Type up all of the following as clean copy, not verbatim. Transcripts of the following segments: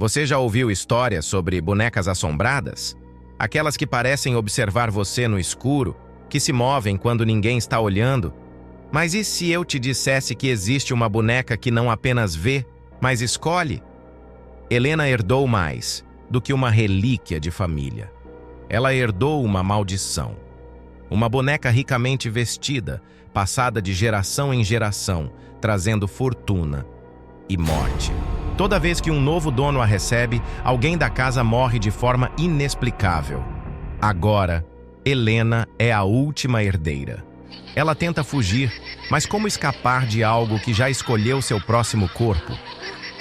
Você já ouviu histórias sobre bonecas assombradas? Aquelas que parecem observar você no escuro, que se movem quando ninguém está olhando? Mas e se eu te dissesse que existe uma boneca que não apenas vê, mas escolhe? Helena herdou mais do que uma relíquia de família. Ela herdou uma maldição. Uma boneca ricamente vestida, passada de geração em geração, trazendo fortuna e morte. Toda vez que um novo dono a recebe, alguém da casa morre de forma inexplicável. Agora, Helena é a última herdeira. Ela tenta fugir, mas como escapar de algo que já escolheu seu próximo corpo?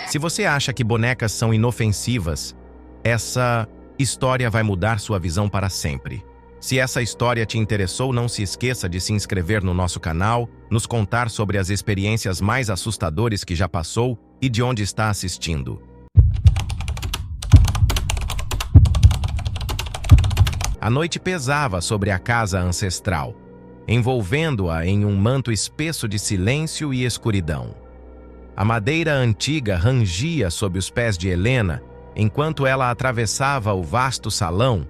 Se você acha que bonecas são inofensivas, essa história vai mudar sua visão para sempre. Se essa história te interessou, não se esqueça de se inscrever no nosso canal, nos contar sobre as experiências mais assustadoras que já passou e de onde está assistindo. A noite pesava sobre a casa ancestral, envolvendo-a em um manto espesso de silêncio e escuridão. A madeira antiga rangia sob os pés de Helena, enquanto ela atravessava o vasto salão,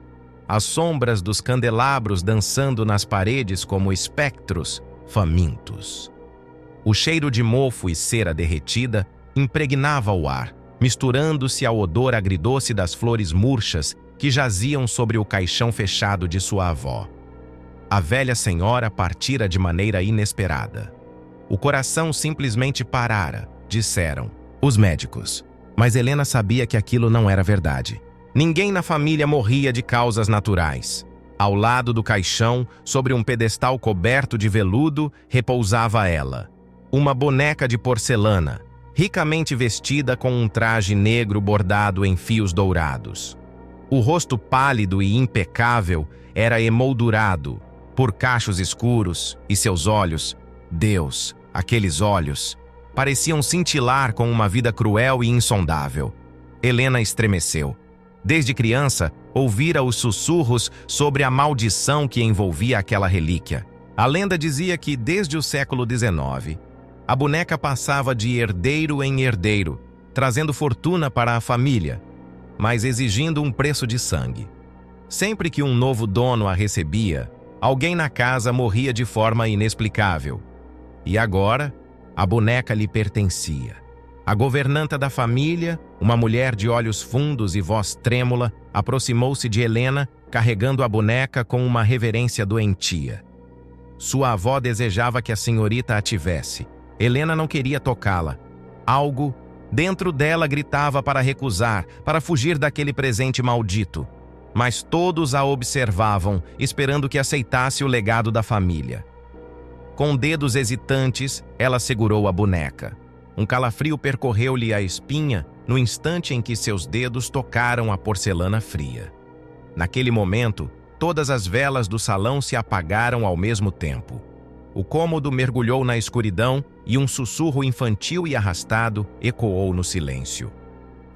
as sombras dos candelabros dançando nas paredes como espectros famintos. O cheiro de mofo e cera derretida impregnava o ar, misturando-se ao odor agridoce das flores murchas que jaziam sobre o caixão fechado de sua avó. A velha senhora partira de maneira inesperada. O coração simplesmente parara, disseram os médicos. Mas Helena sabia que aquilo não era verdade. Ninguém na família morria de causas naturais. Ao lado do caixão, sobre um pedestal coberto de veludo, repousava ela. Uma boneca de porcelana, ricamente vestida com um traje negro bordado em fios dourados. O rosto pálido e impecável era emoldurado por cachos escuros e seus olhos, Deus, aqueles olhos, pareciam cintilar com uma vida cruel e insondável. Helena estremeceu. Desde criança, ouvira os sussurros sobre a maldição que envolvia aquela relíquia. A lenda dizia que, desde o século XIX, a boneca passava de herdeiro em herdeiro, trazendo fortuna para a família, mas exigindo um preço de sangue. Sempre que um novo dono a recebia, alguém na casa morria de forma inexplicável. E agora, a boneca lhe pertencia. A governanta da família, uma mulher de olhos fundos e voz trêmula, aproximou-se de Helena, carregando a boneca com uma reverência doentia. Sua avó desejava que a senhorita a tivesse. Helena não queria tocá-la. Algo dentro dela gritava para recusar, para fugir daquele presente maldito. Mas todos a observavam, esperando que aceitasse o legado da família. Com dedos hesitantes, ela segurou a boneca. Um calafrio percorreu-lhe a espinha no instante em que seus dedos tocaram a porcelana fria. Naquele momento, todas as velas do salão se apagaram ao mesmo tempo. O cômodo mergulhou na escuridão e um sussurro infantil e arrastado ecoou no silêncio.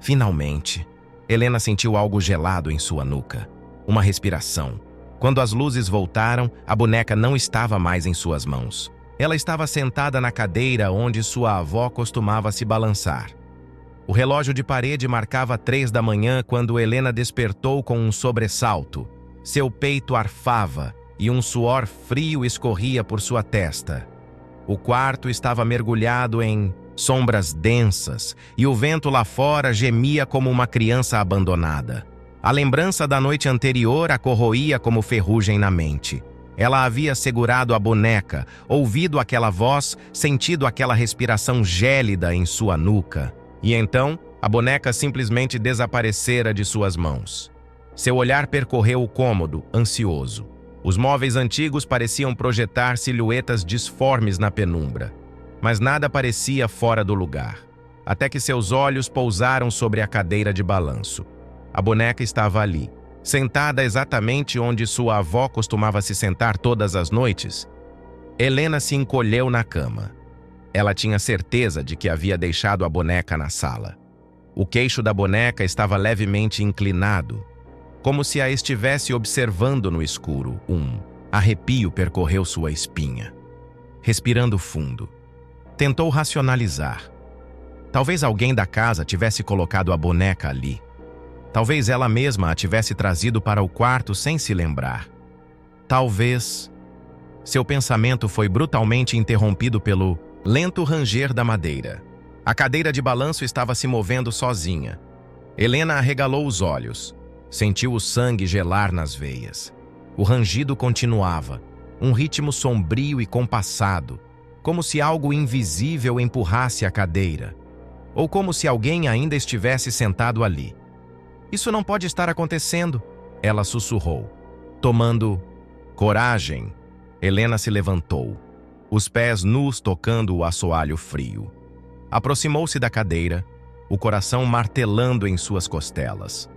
Finalmente, Helena sentiu algo gelado em sua nuca. Uma respiração. Quando as luzes voltaram, a boneca não estava mais em suas mãos. Ela estava sentada na cadeira onde sua avó costumava se balançar. O relógio de parede marcava 3 da manhã quando Helena despertou com um sobressalto. Seu peito arfava e um suor frio escorria por sua testa. O quarto estava mergulhado em sombras densas e o vento lá fora gemia como uma criança abandonada. A lembrança da noite anterior a corroía como ferrugem na mente. Ela havia segurado a boneca, ouvido aquela voz, sentido aquela respiração gélida em sua nuca. E então, a boneca simplesmente desaparecera de suas mãos. Seu olhar percorreu o cômodo, ansioso. Os móveis antigos pareciam projetar silhuetas disformes na penumbra. Mas nada parecia fora do lugar. Até que seus olhos pousaram sobre a cadeira de balanço. A boneca estava ali, sentada exatamente onde sua avó costumava se sentar todas as noites. Helena se encolheu na cama. Ela tinha certeza de que havia deixado a boneca na sala. O queixo da boneca estava levemente inclinado, como se a estivesse observando no escuro. Um arrepio percorreu sua espinha. Respirando fundo, tentou racionalizar. Talvez alguém da casa tivesse colocado a boneca ali. Talvez ela mesma a tivesse trazido para o quarto sem se lembrar. Talvez... Seu pensamento foi brutalmente interrompido pelo lento ranger da madeira. A cadeira de balanço estava se movendo sozinha. Helena arregalou os olhos. Sentiu o sangue gelar nas veias. O rangido continuava, um ritmo sombrio e compassado, como se algo invisível empurrasse a cadeira, ou como se alguém ainda estivesse sentado ali. Isso não pode estar acontecendo, ela sussurrou. Tomando coragem, Helena se levantou, os pés nus tocando o assoalho frio. Aproximou-se da cadeira, o coração martelando em suas costelas.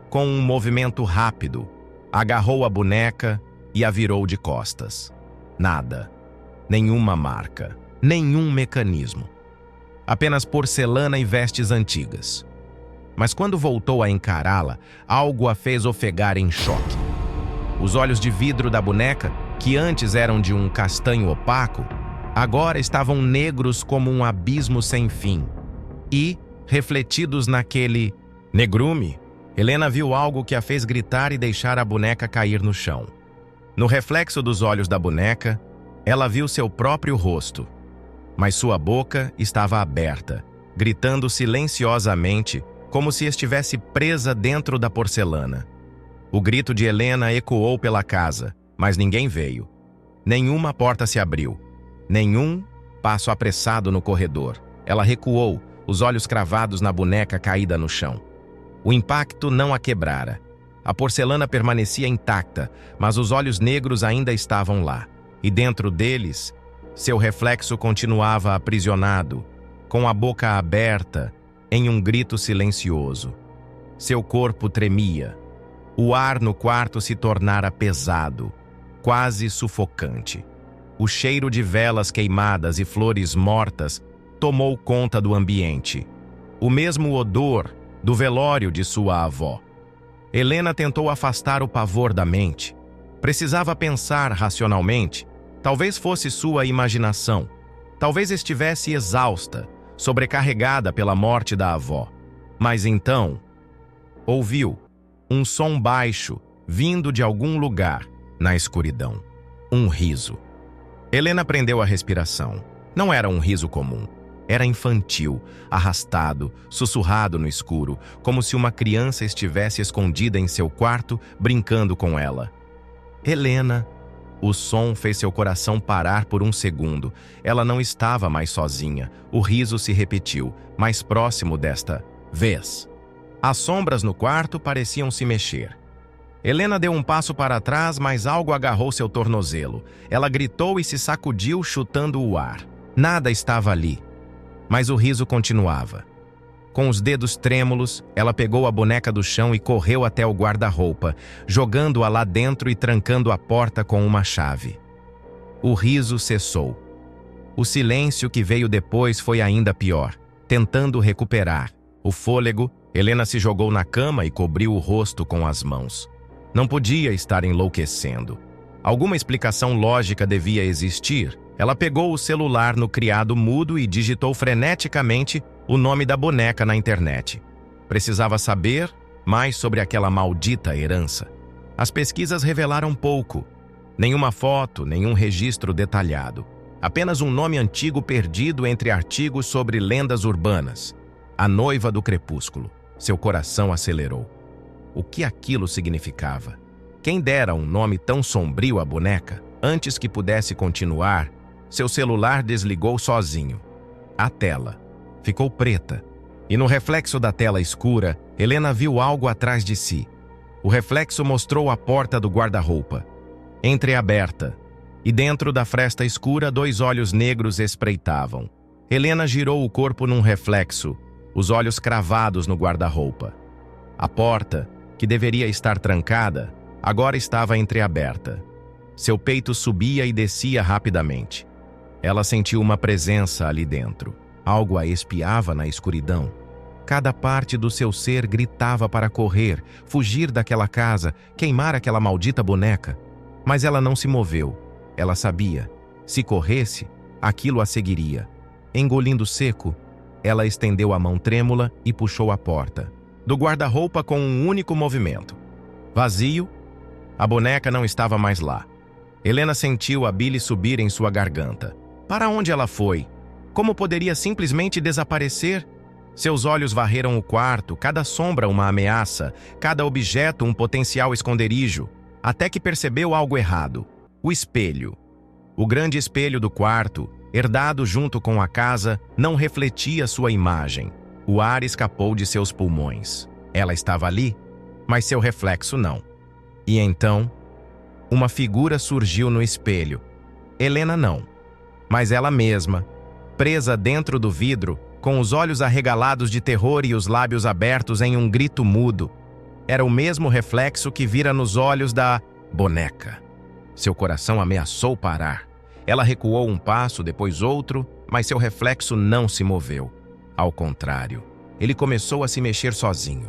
Com um movimento rápido, agarrou a boneca e a virou de costas. Nada. Nenhuma marca. Nenhum mecanismo. Apenas porcelana e vestes antigas. Mas quando voltou a encará-la, algo a fez ofegar em choque. Os olhos de vidro da boneca, que antes eram de um castanho opaco, agora estavam negros como um abismo sem fim. E, refletidos naquele negrume, Helena viu algo que a fez gritar e deixar a boneca cair no chão. No reflexo dos olhos da boneca, ela viu seu próprio rosto, mas sua boca estava aberta, gritando silenciosamente, como se estivesse presa dentro da porcelana. O grito de Helena ecoou pela casa, mas ninguém veio. Nenhuma porta se abriu. Nenhum passo apressado no corredor. Ela recuou, os olhos cravados na boneca caída no chão. O impacto não a quebrara. A porcelana permanecia intacta, mas os olhos negros ainda estavam lá. E dentro deles, seu reflexo continuava aprisionado, com a boca aberta, em um grito silencioso. Seu corpo tremia. O ar no quarto se tornara pesado, quase sufocante. O cheiro de velas queimadas e flores mortas tomou conta do ambiente. O mesmo odor do velório de sua avó. Helena tentou afastar o pavor da mente. Precisava pensar racionalmente. Talvez fosse sua imaginação. Talvez estivesse exausta, sobrecarregada pela morte da avó. Mas então, ouviu um som baixo vindo de algum lugar na escuridão. Um riso. Helena prendeu a respiração. Não era um riso comum. Era infantil, arrastado, sussurrado no escuro, como se uma criança estivesse escondida em seu quarto, brincando com ela. Helena. O som fez seu coração parar por um segundo. Ela não estava mais sozinha. O riso se repetiu, mais próximo desta vez. As sombras no quarto pareciam se mexer. Helena deu um passo para trás, mas algo agarrou seu tornozelo. Ela gritou e se sacudiu, chutando o ar. Nada estava ali. Mas o riso continuava. Com os dedos trêmulos, ela pegou a boneca do chão e correu até o guarda-roupa, jogando-a lá dentro e trancando a porta com uma chave. O riso cessou. O silêncio que veio depois foi ainda pior. Tentando recuperar o fôlego, Helena se jogou na cama e cobriu o rosto com as mãos. Não podia estar enlouquecendo. Alguma explicação lógica devia existir. Ela pegou o celular no criado mudo e digitou freneticamente o nome da boneca na internet. Precisava saber mais sobre aquela maldita herança. As pesquisas revelaram pouco. Nenhuma foto, nenhum registro detalhado. Apenas um nome antigo perdido entre artigos sobre lendas urbanas. A noiva do crepúsculo. Seu coração acelerou. O que aquilo significava? Quem dera um nome tão sombrio à boneca? Antes que pudesse continuar, seu celular desligou sozinho. A tela ficou preta, e no reflexo da tela escura, Helena viu algo atrás de si. O reflexo mostrou a porta do guarda-roupa, entreaberta, e dentro da fresta escura 2 olhos negros espreitavam. Helena girou o corpo num reflexo, os olhos cravados no guarda-roupa. A porta, que deveria estar trancada, agora estava entreaberta. Seu peito subia e descia rapidamente. Ela sentiu uma presença ali dentro. Algo a espiava na escuridão. Cada parte do seu ser gritava para correr, fugir daquela casa, queimar aquela maldita boneca. Mas ela não se moveu. Ela sabia. Se corresse, aquilo a seguiria. Engolindo seco, Ela estendeu a mão trêmula e puxou a porta do guarda-roupa com um único movimento. Vazio, a boneca não estava mais lá. Helena sentiu a bile subir em sua garganta. Para onde ela foi? Como poderia simplesmente desaparecer? Seus olhos varreram o quarto, cada sombra uma ameaça, cada objeto um potencial esconderijo, até que percebeu algo errado. O espelho. O grande espelho do quarto, herdado junto com a casa, não refletia sua imagem. O ar escapou de seus pulmões. Ela estava ali, mas seu reflexo não. E então, uma figura surgiu no espelho. Helena não, mas ela mesma, presa dentro do vidro, com os olhos arregalados de terror e os lábios abertos em um grito mudo. Era o mesmo reflexo que vira nos olhos da boneca. Seu coração ameaçou parar. Ela recuou um passo, depois outro, mas seu reflexo não se moveu. Ao contrário, ele começou a se mexer sozinho.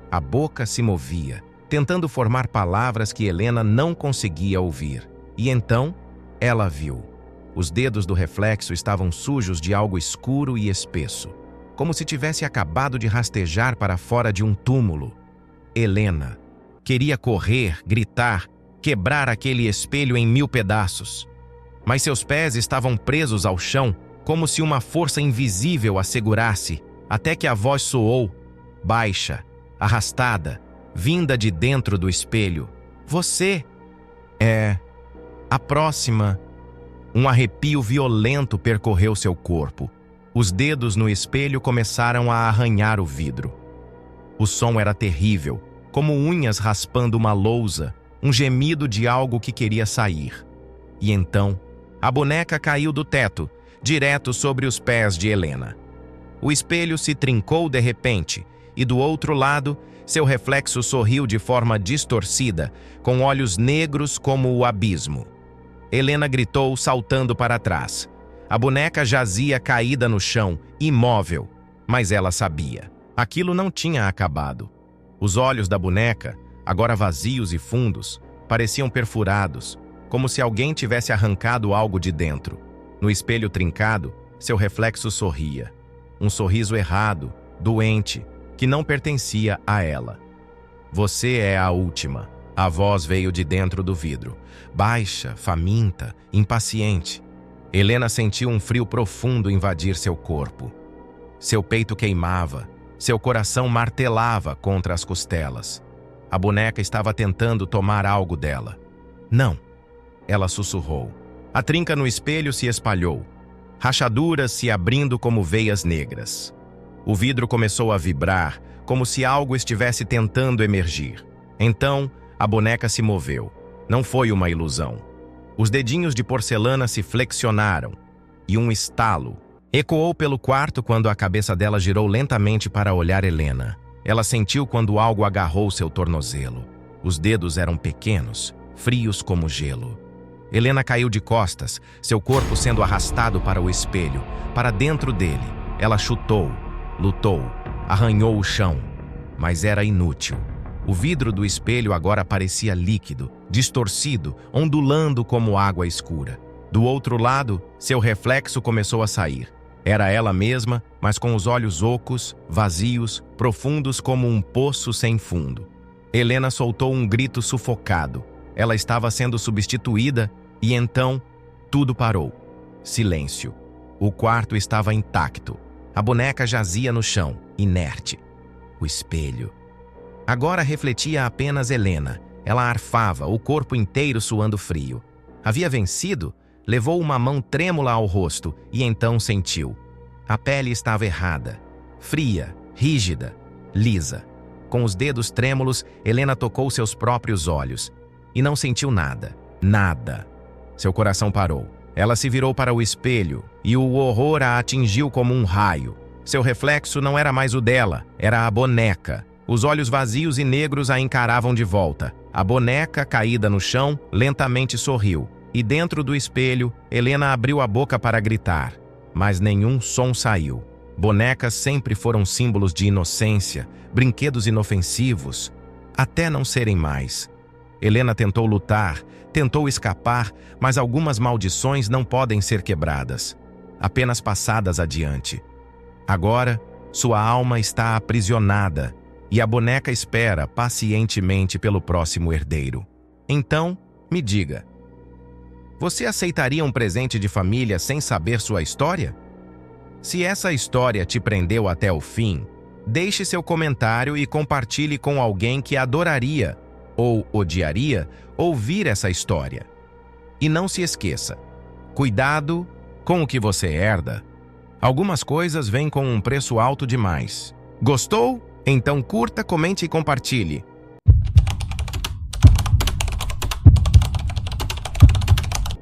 A boca se movia, tentando formar palavras que Helena não conseguia ouvir. E então, ela viu. Os dedos do reflexo estavam sujos de algo escuro e espesso, como se tivesse acabado de rastejar para fora de um túmulo. Helena queria correr, gritar, quebrar aquele espelho em 1000 pedaços. Mas seus pés estavam presos ao chão, como se uma força invisível a segurasse, até que a voz soou, baixa, arrastada, vinda de dentro do espelho. Você é a próxima. Um arrepio violento percorreu seu corpo. Os dedos no espelho começaram a arranhar o vidro. O som era terrível, como unhas raspando uma lousa, um gemido de algo que queria sair. E então, a boneca caiu do teto, direto sobre os pés de Helena. O espelho se trincou de repente, e do outro lado, seu reflexo sorriu de forma distorcida, com olhos negros como o abismo. Helena gritou, saltando para trás. A boneca jazia caída no chão, imóvel, mas ela sabia. Aquilo não tinha acabado. Os olhos da boneca, agora vazios e fundos, pareciam perfurados, como se alguém tivesse arrancado algo de dentro. No espelho trincado, seu reflexo sorria. Um sorriso errado, doente, que não pertencia a ela. Você é a última. A voz veio de dentro do vidro, baixa, faminta, impaciente. Helena sentiu um frio profundo invadir seu corpo. Seu peito queimava, seu coração martelava contra as costelas. A boneca estava tentando tomar algo dela. Não, ela sussurrou. A trinca no espelho se espalhou, rachaduras se abrindo como veias negras. O vidro começou a vibrar, como se algo estivesse tentando emergir. Então, a boneca se moveu. Não foi uma ilusão. Os dedinhos de porcelana se flexionaram, e um estalo ecoou pelo quarto quando a cabeça dela girou lentamente para olhar Helena. Ela sentiu quando algo agarrou seu tornozelo. Os dedos eram pequenos, frios como gelo. Helena caiu de costas, seu corpo sendo arrastado para o espelho, para dentro dele. Ela chutou, lutou, arranhou o chão, mas era inútil. O vidro do espelho agora parecia líquido, distorcido, ondulando como água escura. Do outro lado, seu reflexo começou a sair. Era ela mesma, mas com os olhos ocos, vazios, profundos como um poço sem fundo. Helena soltou um grito sufocado. Ela estava sendo substituída e então tudo parou. Silêncio. O quarto estava intacto. A boneca jazia no chão, inerte. O espelho. Agora refletia apenas Helena. Ela arfava, o corpo inteiro suando frio. Havia vencido? Levou uma mão trêmula ao rosto e então sentiu. A pele estava errada, fria, rígida, lisa. Com os dedos trêmulos, Helena tocou seus próprios olhos e não sentiu nada, nada. Seu coração parou. Ela se virou para o espelho e o horror a atingiu como um raio. Seu reflexo não era mais o dela, era a boneca. Os olhos vazios e negros a encaravam de volta. A boneca, caída no chão, lentamente sorriu. E dentro do espelho, Helena abriu a boca para gritar, mas nenhum som saiu. Bonecas sempre foram símbolos de inocência, brinquedos inofensivos, até não serem mais. Helena tentou lutar, tentou escapar, mas algumas maldições não podem ser quebradas, apenas passadas adiante. Agora, sua alma está aprisionada e a boneca espera pacientemente pelo próximo herdeiro. Então, me diga, você aceitaria um presente de família sem saber sua história? Se essa história te prendeu até o fim, deixe seu comentário e compartilhe com alguém que adoraria ou odiaria ouvir essa história. E não se esqueça, cuidado com o que você herda. Algumas coisas vêm com um preço alto demais. Gostou? Então curta, comente e compartilhe.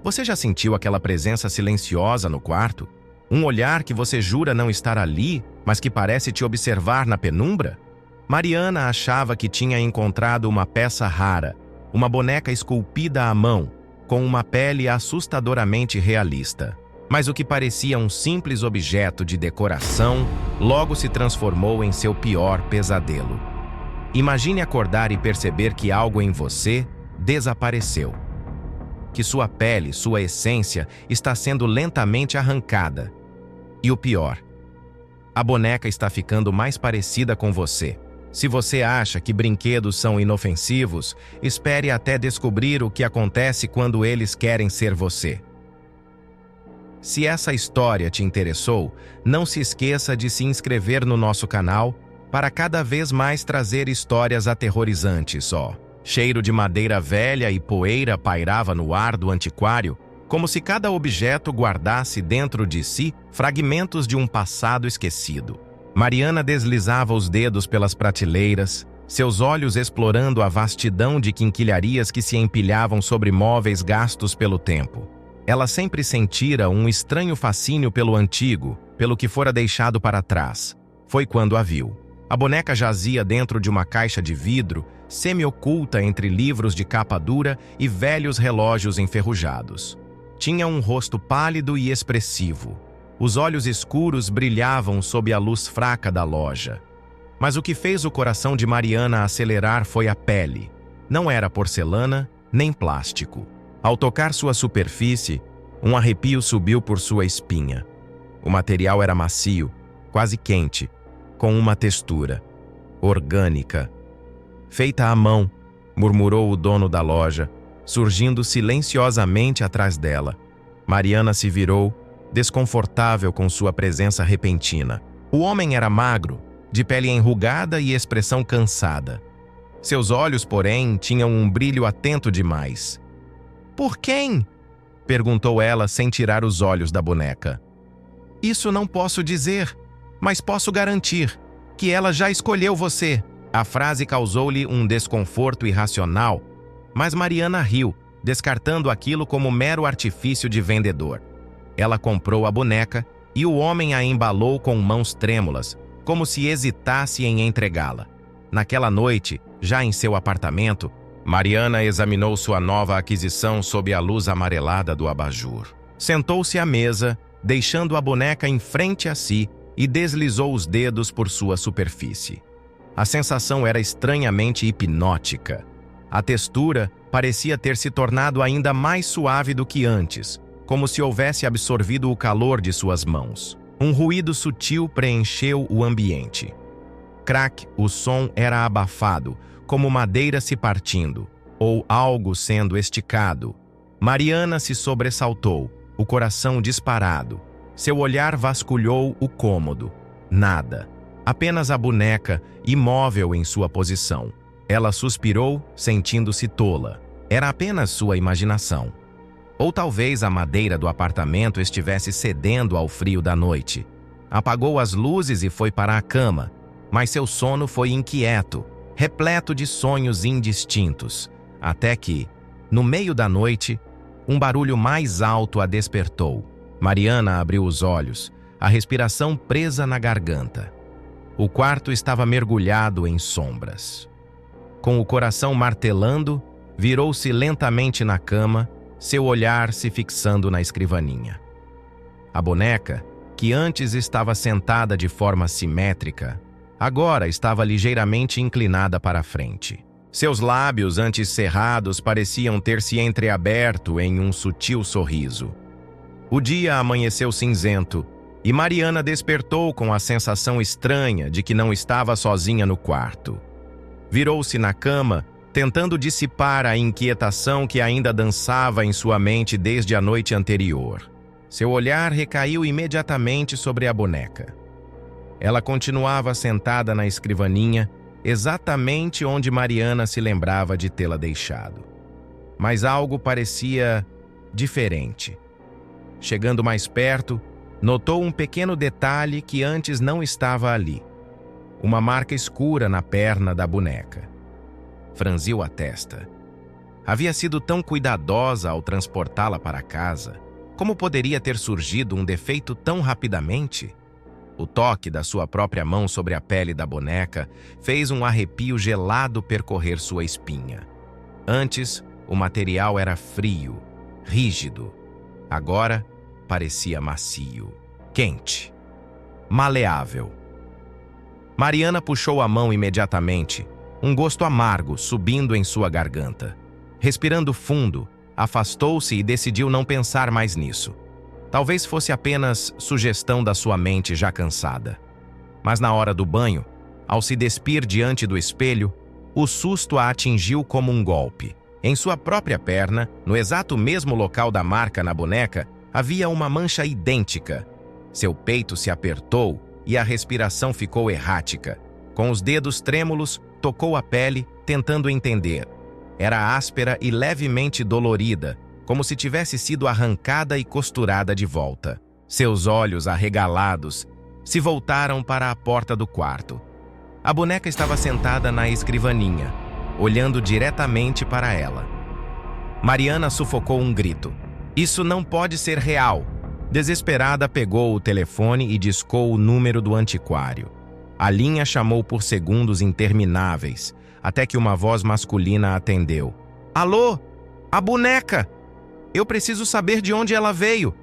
Você já sentiu aquela presença silenciosa no quarto? Um olhar que você jura não estar ali, mas que parece te observar na penumbra? Mariana achava que tinha encontrado uma peça rara, uma boneca esculpida à mão, com uma pele assustadoramente realista. Mas o que parecia um simples objeto de decoração, logo se transformou em seu pior pesadelo. Imagine acordar e perceber que algo em você desapareceu. Que sua pele, sua essência, está sendo lentamente arrancada. E o pior, a boneca está ficando mais parecida com você. Se você acha que brinquedos são inofensivos, espere até descobrir o que acontece quando eles querem ser você. Se essa história te interessou, não se esqueça de se inscrever no nosso canal para cada vez mais trazer histórias aterrorizantes. Cheiro de madeira velha e poeira pairava no ar do antiquário, como se cada objeto guardasse dentro de si fragmentos de um passado esquecido. Mariana deslizava os dedos pelas prateleiras, seus olhos explorando a vastidão de quinquilharias que se empilhavam sobre móveis gastos pelo tempo. Ela sempre sentira um estranho fascínio pelo antigo, pelo que fora deixado para trás. Foi quando a viu. A boneca jazia dentro de uma caixa de vidro, semi-oculta entre livros de capa dura e velhos relógios enferrujados. Tinha um rosto pálido e expressivo. Os olhos escuros brilhavam sob a luz fraca da loja. Mas o que fez o coração de Mariana acelerar foi a pele. Não era porcelana, nem plástico. Ao tocar sua superfície, um arrepio subiu por sua espinha. O material era macio, quase quente, com uma textura orgânica. Feita à mão, murmurou o dono da loja, surgindo silenciosamente atrás dela. Mariana se virou, desconfortável com sua presença repentina. O homem era magro, de pele enrugada e expressão cansada. Seus olhos, porém, tinham um brilho atento demais. "Por quem?" perguntou ela sem tirar os olhos da boneca. "Isso não posso dizer, mas posso garantir que ela já escolheu você." A frase causou-lhe um desconforto irracional, mas Mariana riu, descartando aquilo como mero artifício de vendedor. Ela comprou a boneca e o homem a embalou com mãos trêmulas, como se hesitasse em entregá-la. Naquela noite, já em seu apartamento, Mariana examinou sua nova aquisição sob a luz amarelada do abajur. Sentou-se à mesa, deixando a boneca em frente a si, e deslizou os dedos por sua superfície. A sensação era estranhamente hipnótica. A textura parecia ter se tornado ainda mais suave do que antes, como se houvesse absorvido o calor de suas mãos. Um ruído sutil preencheu o ambiente. Crack, o som era abafado, como madeira se partindo, ou algo sendo esticado. Mariana se sobressaltou, o coração disparado. Seu olhar vasculhou o cômodo. Nada. Apenas a boneca, imóvel em sua posição. Ela suspirou, sentindo-se tola. Era apenas sua imaginação. Ou talvez a madeira do apartamento estivesse cedendo ao frio da noite. Apagou as luzes e foi para a cama, mas seu sono foi inquieto, repleto de sonhos indistintos, até que, no meio da noite, um barulho mais alto a despertou. Mariana abriu os olhos, a respiração presa na garganta. O quarto estava mergulhado em sombras. Com o coração martelando, virou-se lentamente na cama, seu olhar se fixando na escrivaninha. A boneca, que antes estava sentada de forma simétrica, agora estava ligeiramente inclinada para a frente. Seus lábios, antes cerrados, pareciam ter se entreaberto em um sutil sorriso. O dia amanheceu cinzento, E Mariana despertou com a sensação estranha de que não estava sozinha no quarto. Virou-se na cama, tentando dissipar a inquietação que ainda dançava em sua mente desde a noite anterior. Seu olhar recaiu imediatamente sobre a boneca. Ela continuava sentada na escrivaninha, exatamente onde Mariana se lembrava de tê-la deixado. Mas algo parecia diferente. Chegando mais perto, notou um pequeno detalhe que antes não estava ali. Uma marca escura na perna da boneca. Franziu a testa. Havia sido tão cuidadosa ao transportá-la para casa. Como poderia ter surgido um defeito tão rapidamente? O toque da sua própria mão sobre a pele da boneca fez um arrepio gelado percorrer sua espinha. Antes, o material era frio, rígido. Agora, parecia macio, quente, maleável. Mariana puxou a mão imediatamente, um gosto amargo subindo em sua garganta. Respirando fundo, afastou-se e decidiu não pensar mais nisso. Talvez fosse apenas sugestão da sua mente já cansada. Mas na hora do banho, ao se despir diante do espelho, o susto a atingiu como um golpe. Em sua própria perna, no exato mesmo local da marca na boneca, havia uma mancha idêntica. Seu peito se apertou e a respiração ficou errática. Com os dedos trêmulos, tocou a pele, tentando entender. Era áspera e levemente dolorida, como se tivesse sido arrancada e costurada de volta. Seus olhos arregalados se voltaram para a porta do quarto. A boneca estava sentada na escrivaninha, olhando diretamente para ela. Mariana sufocou um grito. Isso não pode ser real! Desesperada, pegou o telefone e discou o número do antiquário. A linha chamou por segundos intermináveis, até que uma voz masculina atendeu. Alô? A boneca! Eu preciso saber de onde ela veio.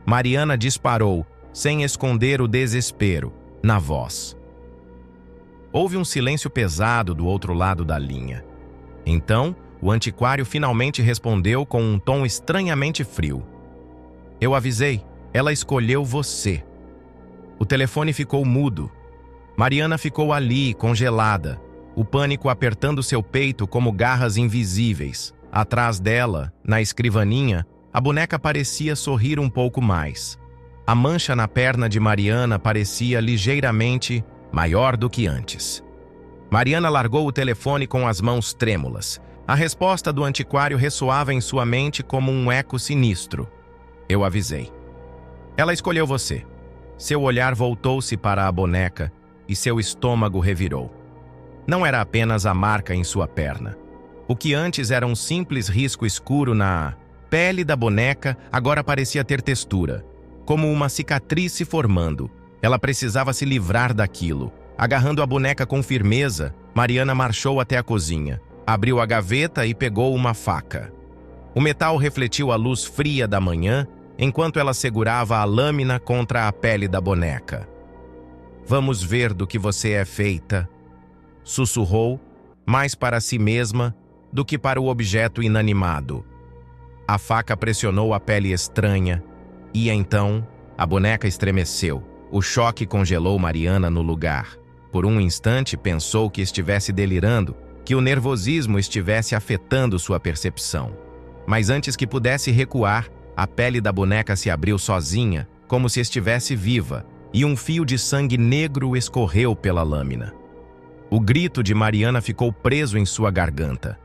Mariana disparou, sem esconder o desespero, na voz. Houve um silêncio pesado do outro lado da linha. Então, o antiquário finalmente respondeu com um tom estranhamente frio. Eu avisei, ela escolheu você. O telefone ficou mudo. Mariana ficou ali, congelada, o pânico apertando seu peito como garras invisíveis. Atrás dela, na escrivaninha, a boneca parecia sorrir um pouco mais. A mancha na perna de Mariana parecia ligeiramente maior do que antes. Mariana largou o telefone com as mãos trêmulas. A resposta do antiquário ressoava em sua mente como um eco sinistro. Eu avisei. Ela escolheu você. Seu olhar voltou-se para a boneca e seu estômago revirou. Não era apenas a marca em sua perna. O que antes era um simples risco escuro na pele da boneca agora parecia ter textura, como uma cicatriz se formando. Ela precisava se livrar daquilo. Agarrando a boneca com firmeza, Mariana marchou até a cozinha, abriu a gaveta e pegou uma faca. O metal refletiu a luz fria da manhã, enquanto ela segurava a lâmina contra a pele da boneca. Vamos ver do que você é feita, sussurrou, mais para si mesma do que para o objeto inanimado. A faca pressionou a pele estranha e, então, a boneca estremeceu. O choque congelou Mariana no lugar. Por um instante pensou que estivesse delirando, que o nervosismo estivesse afetando sua percepção. Mas antes que pudesse recuar, a pele da boneca se abriu sozinha, como se estivesse viva, e um fio de sangue negro escorreu pela lâmina. O grito de Mariana ficou preso em sua garganta.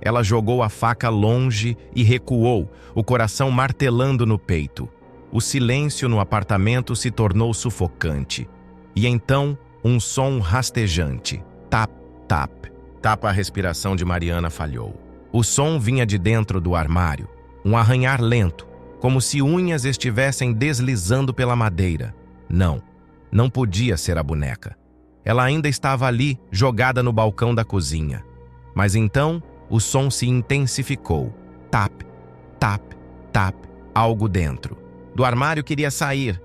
Ela jogou a faca longe e recuou, o coração martelando no peito. O silêncio no apartamento se tornou sufocante. E então, um som rastejante. Tap, tap. Tap. A respiração de Mariana falhou. O som vinha de dentro do armário. Um arranhar lento, como se unhas estivessem deslizando pela madeira. Não podia ser a boneca. Ela ainda estava ali, jogada no balcão da cozinha. Mas então, o som se intensificou. Tap, tap, tap. Algo dentro. Do armário queria sair.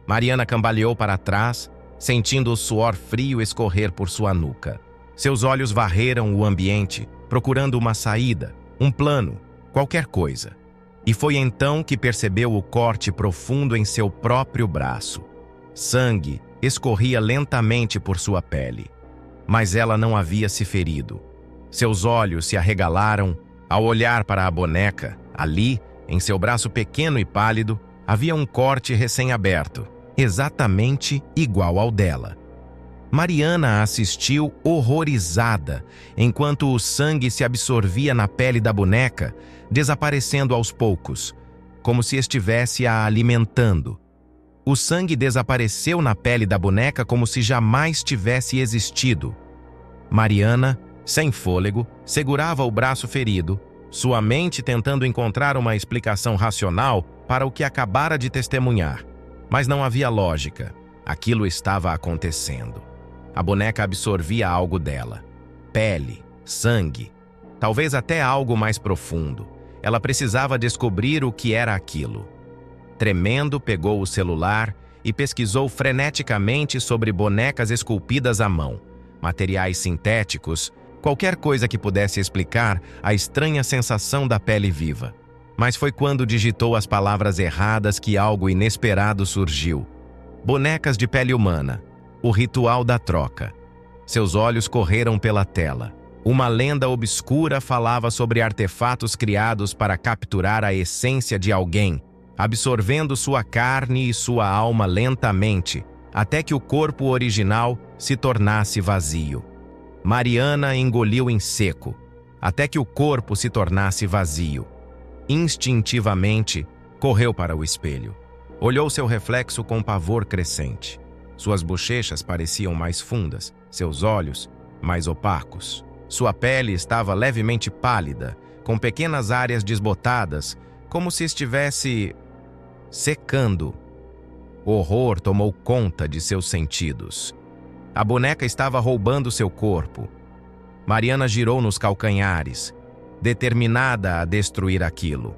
Mariana cambaleou para trás, sentindo o suor frio escorrer por sua nuca. Seus olhos varreram o ambiente, procurando uma saída, um plano, qualquer coisa. E foi então que percebeu o corte profundo em seu próprio braço. Sangue escorria lentamente por sua pele, mas ela não havia se ferido. Seus olhos se arregalaram ao olhar para a boneca. Ali, em seu braço pequeno e pálido, havia um corte recém-aberto, exatamente igual ao dela. Mariana assistiu horrorizada, enquanto o sangue se absorvia na pele da boneca, desaparecendo aos poucos, como se estivesse a alimentando. O sangue desapareceu na pele da boneca como se jamais tivesse existido. Mariana, sem fôlego, segurava o braço ferido, sua mente tentando encontrar uma explicação racional para o que acabara de testemunhar. Mas não havia lógica. Aquilo estava acontecendo. A boneca absorvia algo dela. Pele, sangue, talvez até algo mais profundo. Ela precisava descobrir o que era aquilo. Tremendo, pegou o celular e pesquisou freneticamente sobre bonecas esculpidas à mão, materiais sintéticos, qualquer coisa que pudesse explicar a estranha sensação da pele viva. Mas foi quando digitou as palavras erradas que algo inesperado surgiu. Bonecas de pele humana. O ritual da troca. Seus olhos correram pela tela. Uma lenda obscura falava sobre artefatos criados para capturar a essência de alguém, absorvendo sua carne e sua alma lentamente, até que o corpo original se tornasse vazio. Mariana engoliu em seco, até que o corpo se tornasse vazio. Instintivamente, correu para o espelho. Olhou seu reflexo com pavor crescente. Suas bochechas pareciam mais fundas, seus olhos mais opacos. Sua pele estava levemente pálida, com pequenas áreas desbotadas, como se estivesse secando. Horror tomou conta de seus sentidos. A boneca estava roubando seu corpo. Mariana girou nos calcanhares, determinada a destruir aquilo.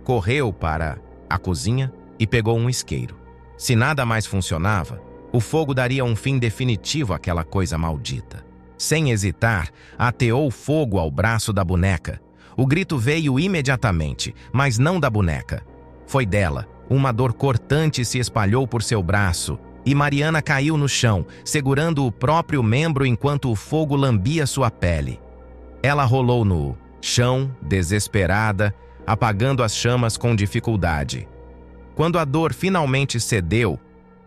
Correu para a cozinha e pegou um isqueiro. Se nada mais funcionava, o fogo daria um fim definitivo àquela coisa maldita. Sem hesitar, ateou fogo ao braço da boneca. O grito veio imediatamente, mas não da boneca. Foi dela. Uma dor cortante se espalhou por seu braço, e Mariana caiu no chão, segurando o próprio membro enquanto o fogo lambia sua pele. Ela rolou no chão, desesperada, apagando as chamas com dificuldade. Quando a dor finalmente cedeu,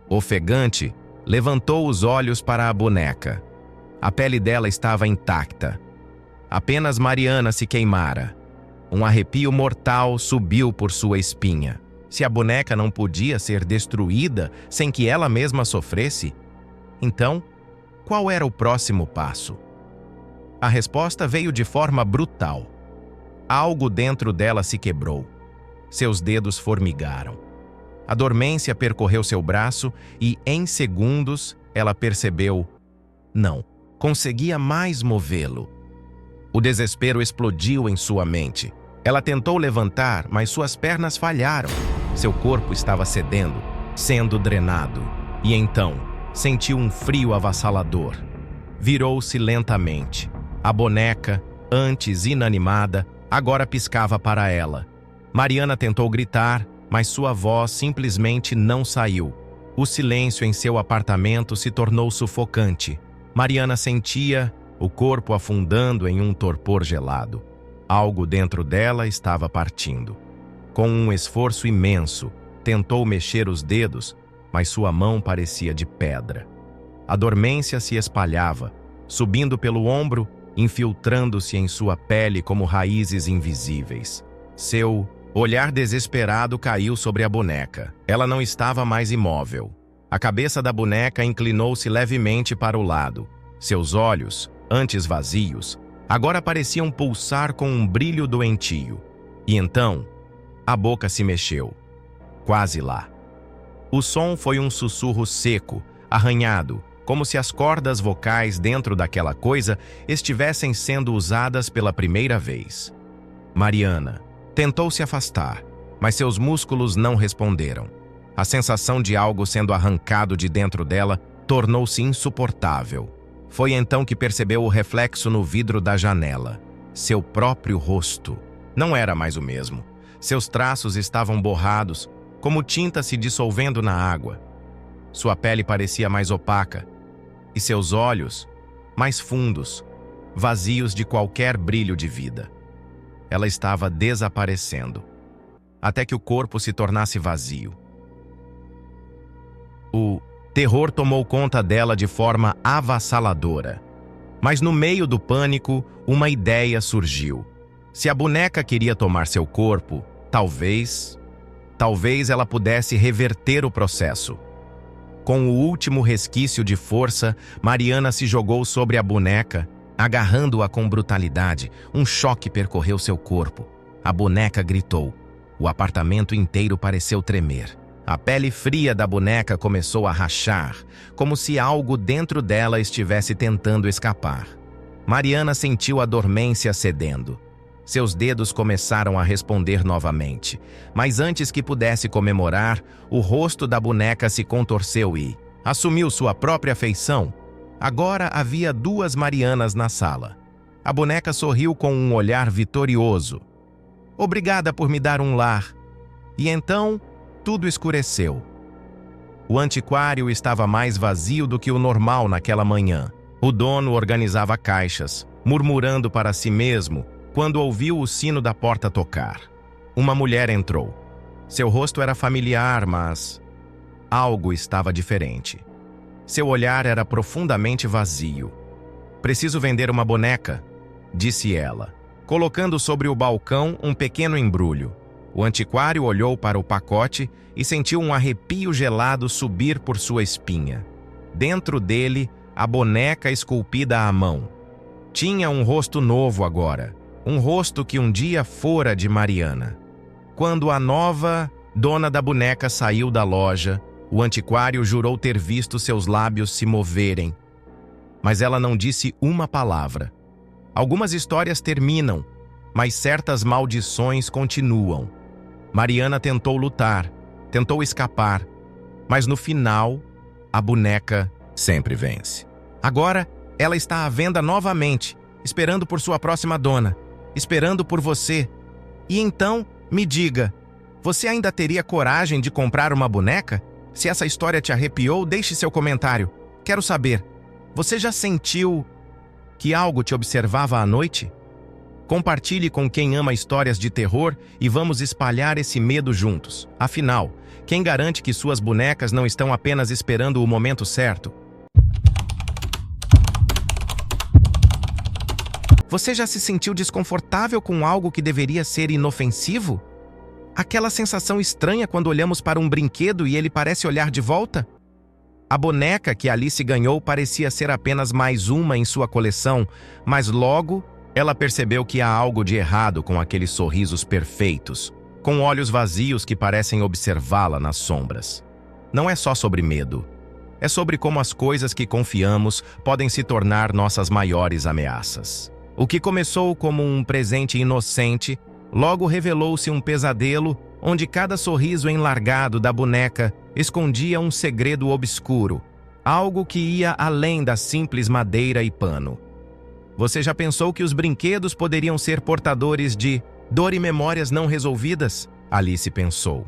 ofegante, levantou os olhos para a boneca. A pele dela estava intacta. Apenas Mariana se queimara. Um arrepio mortal subiu por sua espinha. Se a boneca não podia ser destruída sem que ela mesma sofresse, então, qual era o próximo passo? A resposta veio de forma brutal. Algo dentro dela se quebrou. Seus dedos formigaram. A dormência percorreu seu braço e, em segundos, ela percebeu: não conseguia mais movê-lo. O desespero explodiu em sua mente. Ela tentou levantar, mas suas pernas falharam. Seu corpo estava cedendo, sendo drenado. E então, sentiu um frio avassalador. Virou-se lentamente. A boneca, antes inanimada, agora piscava para ela. Mariana tentou gritar, mas sua voz simplesmente não saiu. O silêncio em seu apartamento se tornou sufocante. Mariana sentia o corpo afundando em um torpor gelado. Algo dentro dela estava partindo. Com um esforço imenso, tentou mexer os dedos, mas sua mão parecia de pedra. A dormência se espalhava, subindo pelo ombro, infiltrando-se em sua pele como raízes invisíveis. Seu olhar desesperado caiu sobre a boneca. Ela não estava mais imóvel. A cabeça da boneca inclinou-se levemente para o lado. Seus olhos, antes vazios, agora pareciam pulsar com um brilho doentio. E então, a boca se mexeu. Quase lá. O som foi um sussurro seco, arranhado, como se as cordas vocais dentro daquela coisa estivessem sendo usadas pela primeira vez. Mariana tentou se afastar, mas seus músculos não responderam. A sensação de algo sendo arrancado de dentro dela tornou-se insuportável. Foi então que percebeu o reflexo no vidro da janela. Seu próprio rosto. Não era mais o mesmo. Seus traços estavam borrados, como tinta se dissolvendo na água. Sua pele parecia mais opaca, e seus olhos, mais fundos, vazios de qualquer brilho de vida. Ela estava desaparecendo, até que o corpo se tornasse vazio. O terror tomou conta dela de forma avassaladora. Mas no meio do pânico, uma ideia surgiu. Se a boneca queria tomar seu corpo, talvez ela pudesse reverter o processo. Com o último resquício de força, Mariana se jogou sobre a boneca, agarrando-a com brutalidade. Um choque percorreu seu corpo. A boneca gritou. O apartamento inteiro pareceu tremer. A pele fria da boneca começou a rachar, como se algo dentro dela estivesse tentando escapar. Mariana sentiu a dormência cedendo. Seus dedos começaram a responder novamente, mas antes que pudesse comemorar, o rosto da boneca se contorceu e assumiu sua própria feição. Agora havia duas Marianas na sala. A boneca sorriu com um olhar vitorioso. Obrigada por me dar um lar. E então, tudo escureceu. O antiquário estava mais vazio do que o normal naquela manhã. O dono organizava caixas, murmurando para si mesmo, quando ouviu o sino da porta tocar. Uma mulher entrou. Seu rosto era familiar, mas algo estava diferente. Seu olhar era profundamente vazio. Preciso vender uma boneca, disse ela, colocando sobre o balcão um pequeno embrulho. O antiquário olhou para o pacote e sentiu um arrepio gelado subir por sua espinha. Dentro dele, a boneca esculpida à mão. Tinha um rosto novo agora, um rosto que um dia fora de Mariana. Quando a nova dona da boneca saiu da loja, o antiquário jurou ter visto seus lábios se moverem. Mas ela não disse uma palavra. Algumas histórias terminam, mas certas maldições continuam. Mariana tentou lutar, tentou escapar, mas no final, a boneca sempre vence. Agora, ela está à venda novamente, esperando por sua próxima dona, esperando por você. E então, me diga, você ainda teria coragem de comprar uma boneca? Se essa história te arrepiou, deixe seu comentário. Quero saber, você já sentiu que algo te observava à noite? Compartilhe com quem ama histórias de terror e vamos espalhar esse medo juntos. Afinal, quem garante que suas bonecas não estão apenas esperando o momento certo? Você já se sentiu desconfortável com algo que deveria ser inofensivo? Aquela sensação estranha quando olhamos para um brinquedo e ele parece olhar de volta? A boneca que Alice ganhou parecia ser apenas mais uma em sua coleção, mas logo ela percebeu que há algo de errado com aqueles sorrisos perfeitos, com olhos vazios que parecem observá-la nas sombras. Não é só sobre medo. É sobre como as coisas que confiamos podem se tornar nossas maiores ameaças. O que começou como um presente inocente, logo revelou-se um pesadelo onde cada sorriso enlargado da boneca escondia um segredo obscuro, algo que ia além da simples madeira e pano. Você já pensou que os brinquedos poderiam ser portadores de dor e memórias não resolvidas? Alice pensou.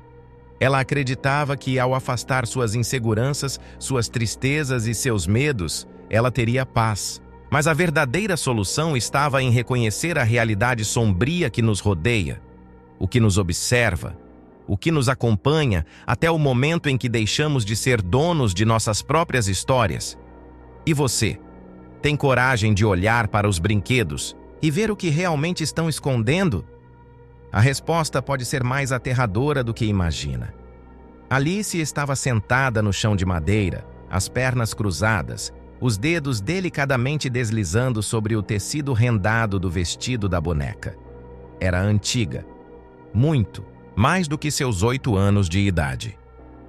Ela acreditava que, ao afastar suas inseguranças, suas tristezas e seus medos, ela teria paz. Mas a verdadeira solução estava em reconhecer a realidade sombria que nos rodeia, o que nos observa, o que nos acompanha até o momento em que deixamos de ser donos de nossas próprias histórias. E você? Tem coragem de olhar para os brinquedos e ver o que realmente estão escondendo? A resposta pode ser mais aterradora do que imagina. Alice estava sentada no chão de madeira, as pernas cruzadas, os dedos delicadamente deslizando sobre o tecido rendado do vestido da boneca. Era antiga, muito, mais do que seus 8 anos de idade.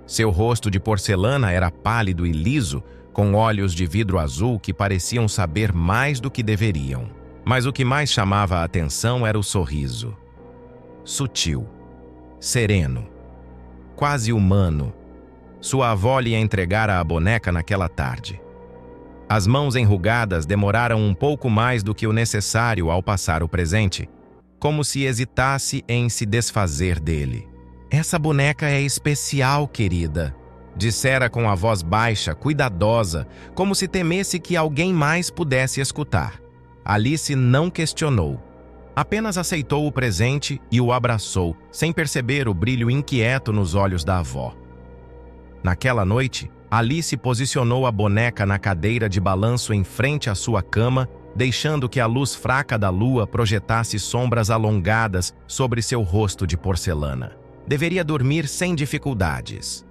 Seu rosto de porcelana era pálido e liso, com olhos de vidro azul que pareciam saber mais do que deveriam. Mas o que mais chamava a atenção era o sorriso. Sutil, sereno, quase humano. Sua avó lhe entregara a boneca naquela tarde. As mãos enrugadas demoraram um pouco mais do que o necessário ao passar o presente. como se hesitasse em se desfazer dele. "Essa boneca é especial, querida", dissera com a voz baixa, cuidadosa, como se temesse que alguém mais pudesse escutar. Alice não questionou. Apenas aceitou o presente e o abraçou, sem perceber o brilho inquieto nos olhos da avó. Naquela noite, Alice posicionou a boneca na cadeira de balanço em frente à sua cama, deixando que a luz fraca da lua projetasse sombras alongadas sobre seu rosto de porcelana. Deveria dormir sem dificuldades.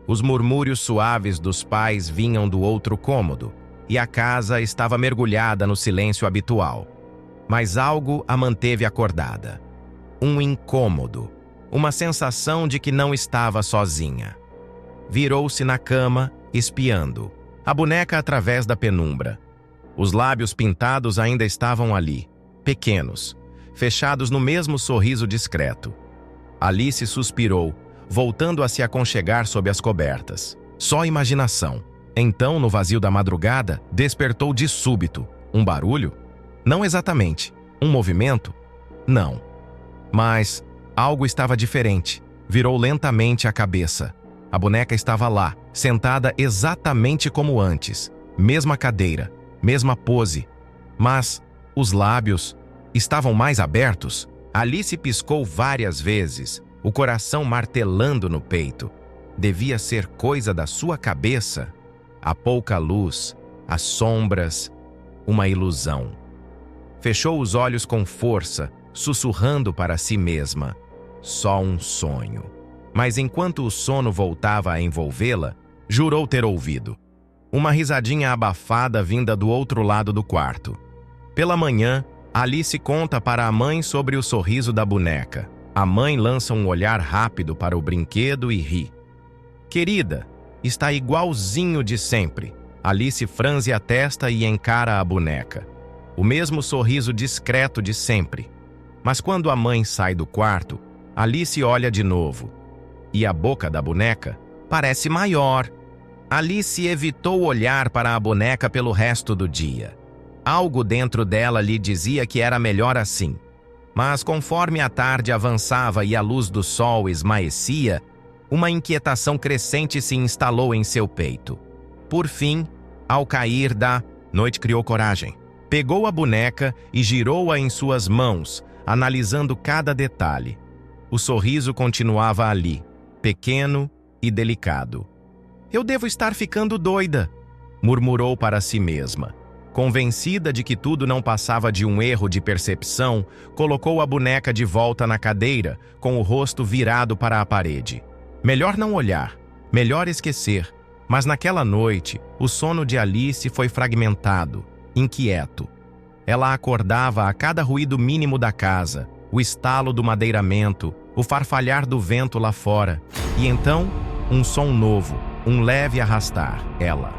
Os murmúrios suaves dos pais vinham do outro cômodo, e a casa estava mergulhada no silêncio habitual. Mas algo a manteve acordada. Um incômodo, uma sensação de que não estava sozinha. Virou-se na cama, espiando a boneca através da penumbra. Os lábios pintados ainda estavam ali, pequenos, fechados no mesmo sorriso discreto. Alice suspirou, voltando a se aconchegar sob as cobertas. Só imaginação. Então, no vazio da madrugada, despertou de súbito. Um barulho? Não exatamente. Um movimento? Não. Mas algo estava diferente. Virou lentamente a cabeça. A boneca estava lá, sentada exatamente como antes. Mesma cadeira, mesma pose. Mas os lábios estavam mais abertos. Alice piscou várias vezes, o coração martelando no peito. Devia ser coisa da sua cabeça. A pouca luz, as sombras, uma ilusão. Fechou os olhos com força, sussurrando para si mesma. Só um sonho. Mas enquanto o sono voltava a envolvê-la, jurou ter ouvido. Uma risadinha abafada vinda do outro lado do quarto. Pela manhã, Alice conta para a mãe sobre o sorriso da boneca. A mãe lança um olhar rápido para o brinquedo e ri. "Querida, está igualzinho de sempre." Alice franze a testa e encara a boneca. O mesmo sorriso discreto de sempre. Mas quando a mãe sai do quarto, Alice olha de novo. E a boca da boneca parece maior. Alice evitou olhar para a boneca pelo resto do dia. Algo dentro dela lhe dizia que era melhor assim. Mas conforme a tarde avançava e a luz do sol esmaecia, uma inquietação crescente se instalou em seu peito. Por fim, ao cair da noite, criou coragem. Pegou a boneca e girou-a em suas mãos, analisando cada detalhe. O sorriso continuava ali, pequeno e delicado. "Eu devo estar ficando doida", murmurou para si mesma. Convencida de que tudo não passava de um erro de percepção, colocou a boneca de volta na cadeira, com o rosto virado para a parede. Melhor não olhar, melhor esquecer. Mas naquela noite, o sono de Alice foi fragmentado, inquieto. Ela acordava a cada ruído mínimo da casa, o estalo do madeiramento, o farfalhar do vento lá fora. E então, um som novo, um leve arrastar. Ela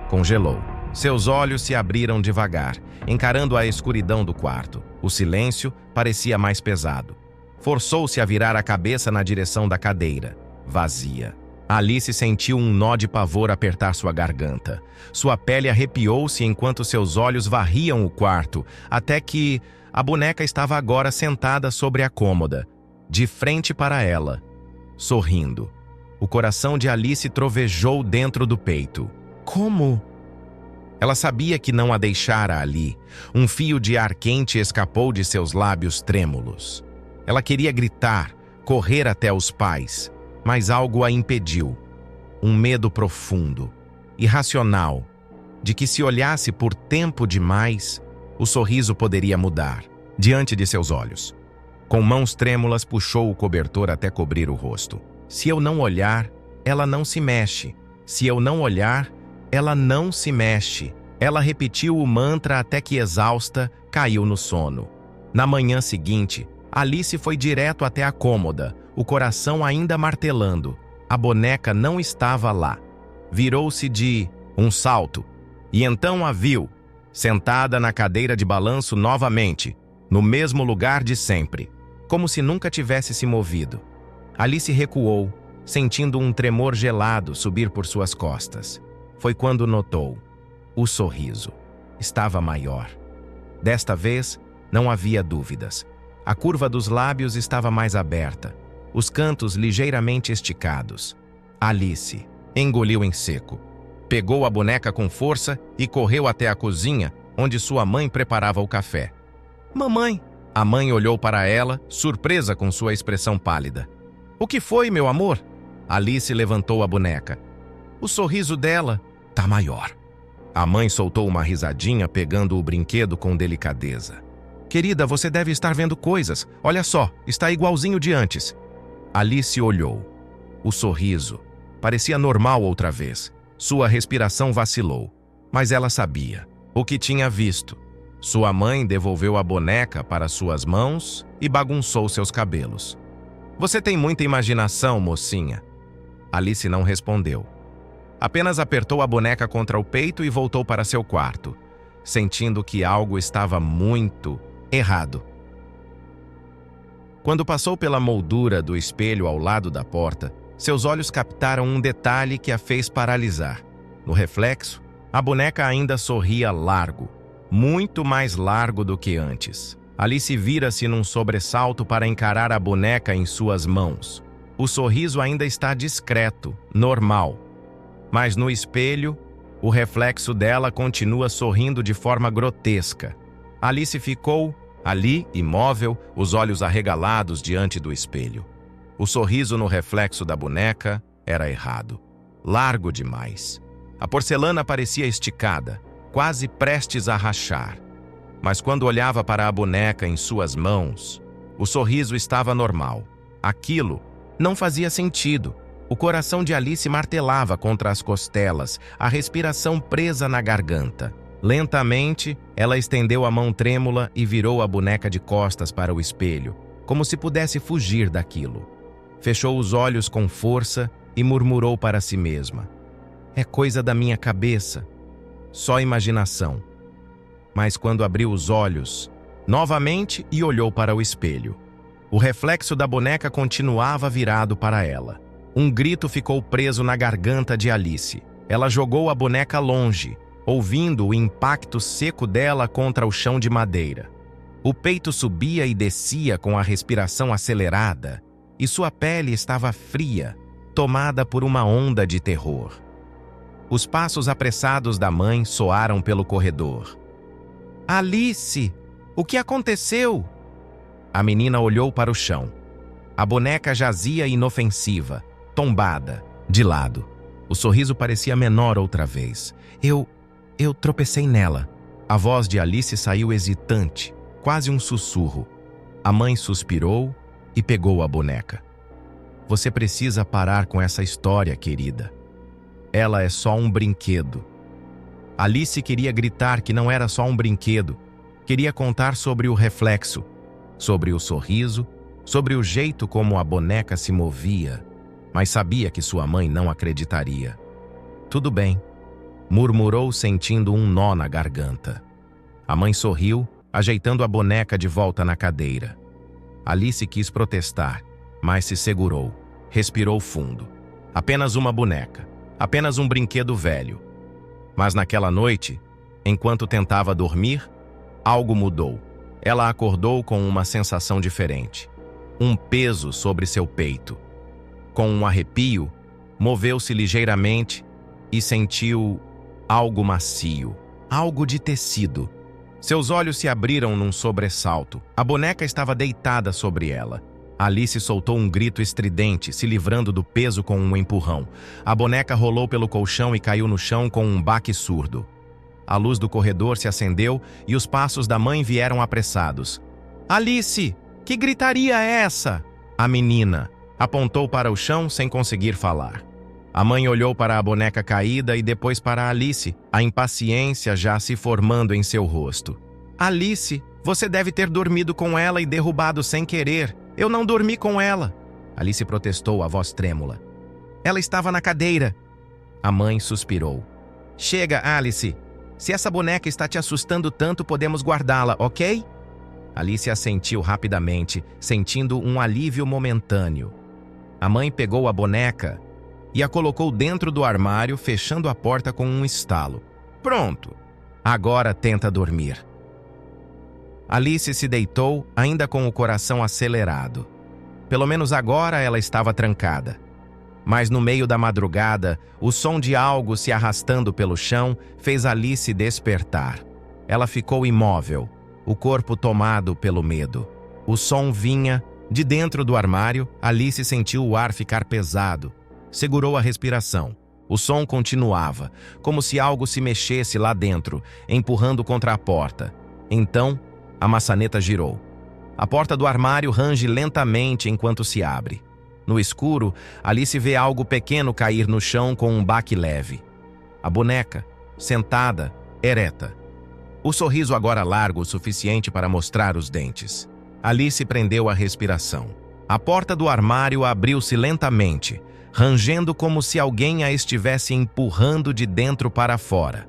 congelou. Seus olhos se abriram devagar, encarando a escuridão do quarto. O silêncio parecia mais pesado. Forçou-se a virar a cabeça na direção da cadeira. Vazia. Alice sentiu um nó de pavor apertar sua garganta. Sua pele arrepiou-se enquanto seus olhos varriam o quarto, até que a boneca estava agora sentada sobre a cômoda, de frente para ela, sorrindo. O coração de Alice trovejou dentro do peito. Como? Ela sabia que não a deixara ali. Um fio de ar quente escapou de seus lábios trêmulos. Ela queria gritar, correr até os pais, mas algo a impediu. Um medo profundo, irracional, de que se olhasse por tempo demais, o sorriso poderia mudar, diante de seus olhos. Com mãos trêmulas, puxou o cobertor até cobrir o rosto. "Se eu não olhar, ela não se mexe. Se eu não olhar, ela não se mexe." Ela repetiu o mantra até que, exausta, caiu no sono. Na manhã seguinte, Alice foi direto até a cômoda, o coração ainda martelando. A boneca não estava lá. Virou-se de um salto, e então a viu, sentada na cadeira de balanço novamente, no mesmo lugar de sempre, como se nunca tivesse se movido. Alice recuou, sentindo um tremor gelado subir por suas costas. Foi quando notou. O sorriso estava maior. Desta vez, não havia dúvidas. A curva dos lábios estava mais aberta, os cantos ligeiramente esticados. Alice engoliu em seco. Pegou a boneca com força e correu até a cozinha, onde sua mãe preparava o café. "Mamãe!" A mãe olhou para ela, surpresa com sua expressão pálida. "O que foi, meu amor?" Alice levantou a boneca. O sorriso dela tá maior. A mãe soltou uma risadinha, pegando o brinquedo com delicadeza. "Querida, você deve estar vendo coisas. Olha só, está igualzinho de antes." Alice olhou. O sorriso parecia normal outra vez. Sua respiração vacilou, mas ela sabia o que tinha visto. Sua mãe devolveu a boneca para suas mãos e bagunçou seus cabelos. "Você tem muita imaginação, mocinha." Alice não respondeu. Apenas apertou a boneca contra o peito e voltou para seu quarto, sentindo que algo estava muito errado. Quando passou pela moldura do espelho ao lado da porta, seus olhos captaram um detalhe que a fez paralisar. No reflexo, a boneca ainda sorria largo, muito mais largo do que antes. Alice vira-se num sobressalto para encarar a boneca em suas mãos. O sorriso ainda está discreto, normal. Mas no espelho, o reflexo dela continua sorrindo de forma grotesca. Alice ficou ali, imóvel, os olhos arregalados diante do espelho. O sorriso no reflexo da boneca era errado. Largo demais. A porcelana parecia esticada, quase prestes a rachar. Mas quando olhava para a boneca em suas mãos, o sorriso estava normal. Aquilo não fazia sentido. O coração de Alice martelava contra as costelas, a respiração presa na garganta. Lentamente, ela estendeu a mão trêmula e virou a boneca de costas para o espelho, como se pudesse fugir daquilo. Fechou os olhos com força e murmurou para si mesma: "É coisa da minha cabeça. Só imaginação." Mas quando abriu os olhos, novamente, e olhou para o espelho, o reflexo da boneca continuava virado para ela. Um grito ficou preso na garganta de Alice. Ela jogou a boneca longe, ouvindo o impacto seco dela contra o chão de madeira. O peito subia e descia com a respiração acelerada, e sua pele estava fria, tomada por uma onda de terror. Os passos apressados da mãe soaram pelo corredor. "Alice, o que aconteceu?" A menina olhou para o chão. A boneca jazia inofensiva, tombada, de lado. O sorriso parecia menor outra vez. Eu tropecei nela." A voz de Alice saiu hesitante, quase um sussurro. A mãe suspirou e pegou a boneca. "Você precisa parar com essa história, querida. Ela é só um brinquedo." Alice queria gritar que não era só um brinquedo. Queria contar sobre o reflexo, sobre o sorriso, sobre o jeito como a boneca se movia, mas sabia que sua mãe não acreditaria. "Tudo bem," murmurou, sentindo um nó na garganta. A mãe sorriu, ajeitando a boneca de volta na cadeira. Alice quis protestar, mas se segurou. Respirou fundo. Apenas uma boneca. Apenas um brinquedo velho. Mas naquela noite, enquanto tentava dormir, algo mudou. Ela acordou com uma sensação diferente. Um peso sobre seu peito. Com um arrepio, moveu-se ligeiramente e sentiu algo macio, algo de tecido. Seus olhos se abriram num sobressalto. A boneca estava deitada sobre ela. Alice soltou um grito estridente, se livrando do peso com um empurrão. A boneca rolou pelo colchão e caiu no chão com um baque surdo. A luz do corredor se acendeu e os passos da mãe vieram apressados. "Alice, que gritaria é essa?" A menina apontou para o chão sem conseguir falar. A mãe olhou para a boneca caída e depois para Alice, a impaciência já se formando em seu rosto. "Alice, você deve ter dormido com ela e derrubado sem querer. Eu não dormi com ela." Alice protestou, a voz trêmula. "Ela estava na cadeira." A mãe suspirou. "Chega, Alice. Se essa boneca está te assustando tanto, podemos guardá-la, ok?" Alice assentiu rapidamente, sentindo um alívio momentâneo. A mãe pegou a boneca e a colocou dentro do armário, fechando a porta com um estalo. "Pronto. Agora tenta dormir." Alice se deitou, ainda com o coração acelerado. Pelo menos agora ela estava trancada. Mas no meio da madrugada, o som de algo se arrastando pelo chão fez Alice despertar. Ela ficou imóvel, o corpo tomado pelo medo. O som vinha de dentro do armário. Alice sentiu o ar ficar pesado. Segurou a respiração. O som continuava, como se algo se mexesse lá dentro, empurrando contra a porta. Então, a maçaneta girou. A porta do armário range lentamente enquanto se abre. No escuro, Alice vê algo pequeno cair no chão com um baque leve. A boneca, sentada, ereta. O sorriso agora largo o suficiente para mostrar os dentes. Alice prendeu a respiração. A porta do armário abriu-se lentamente, rangendo como se alguém a estivesse empurrando de dentro para fora.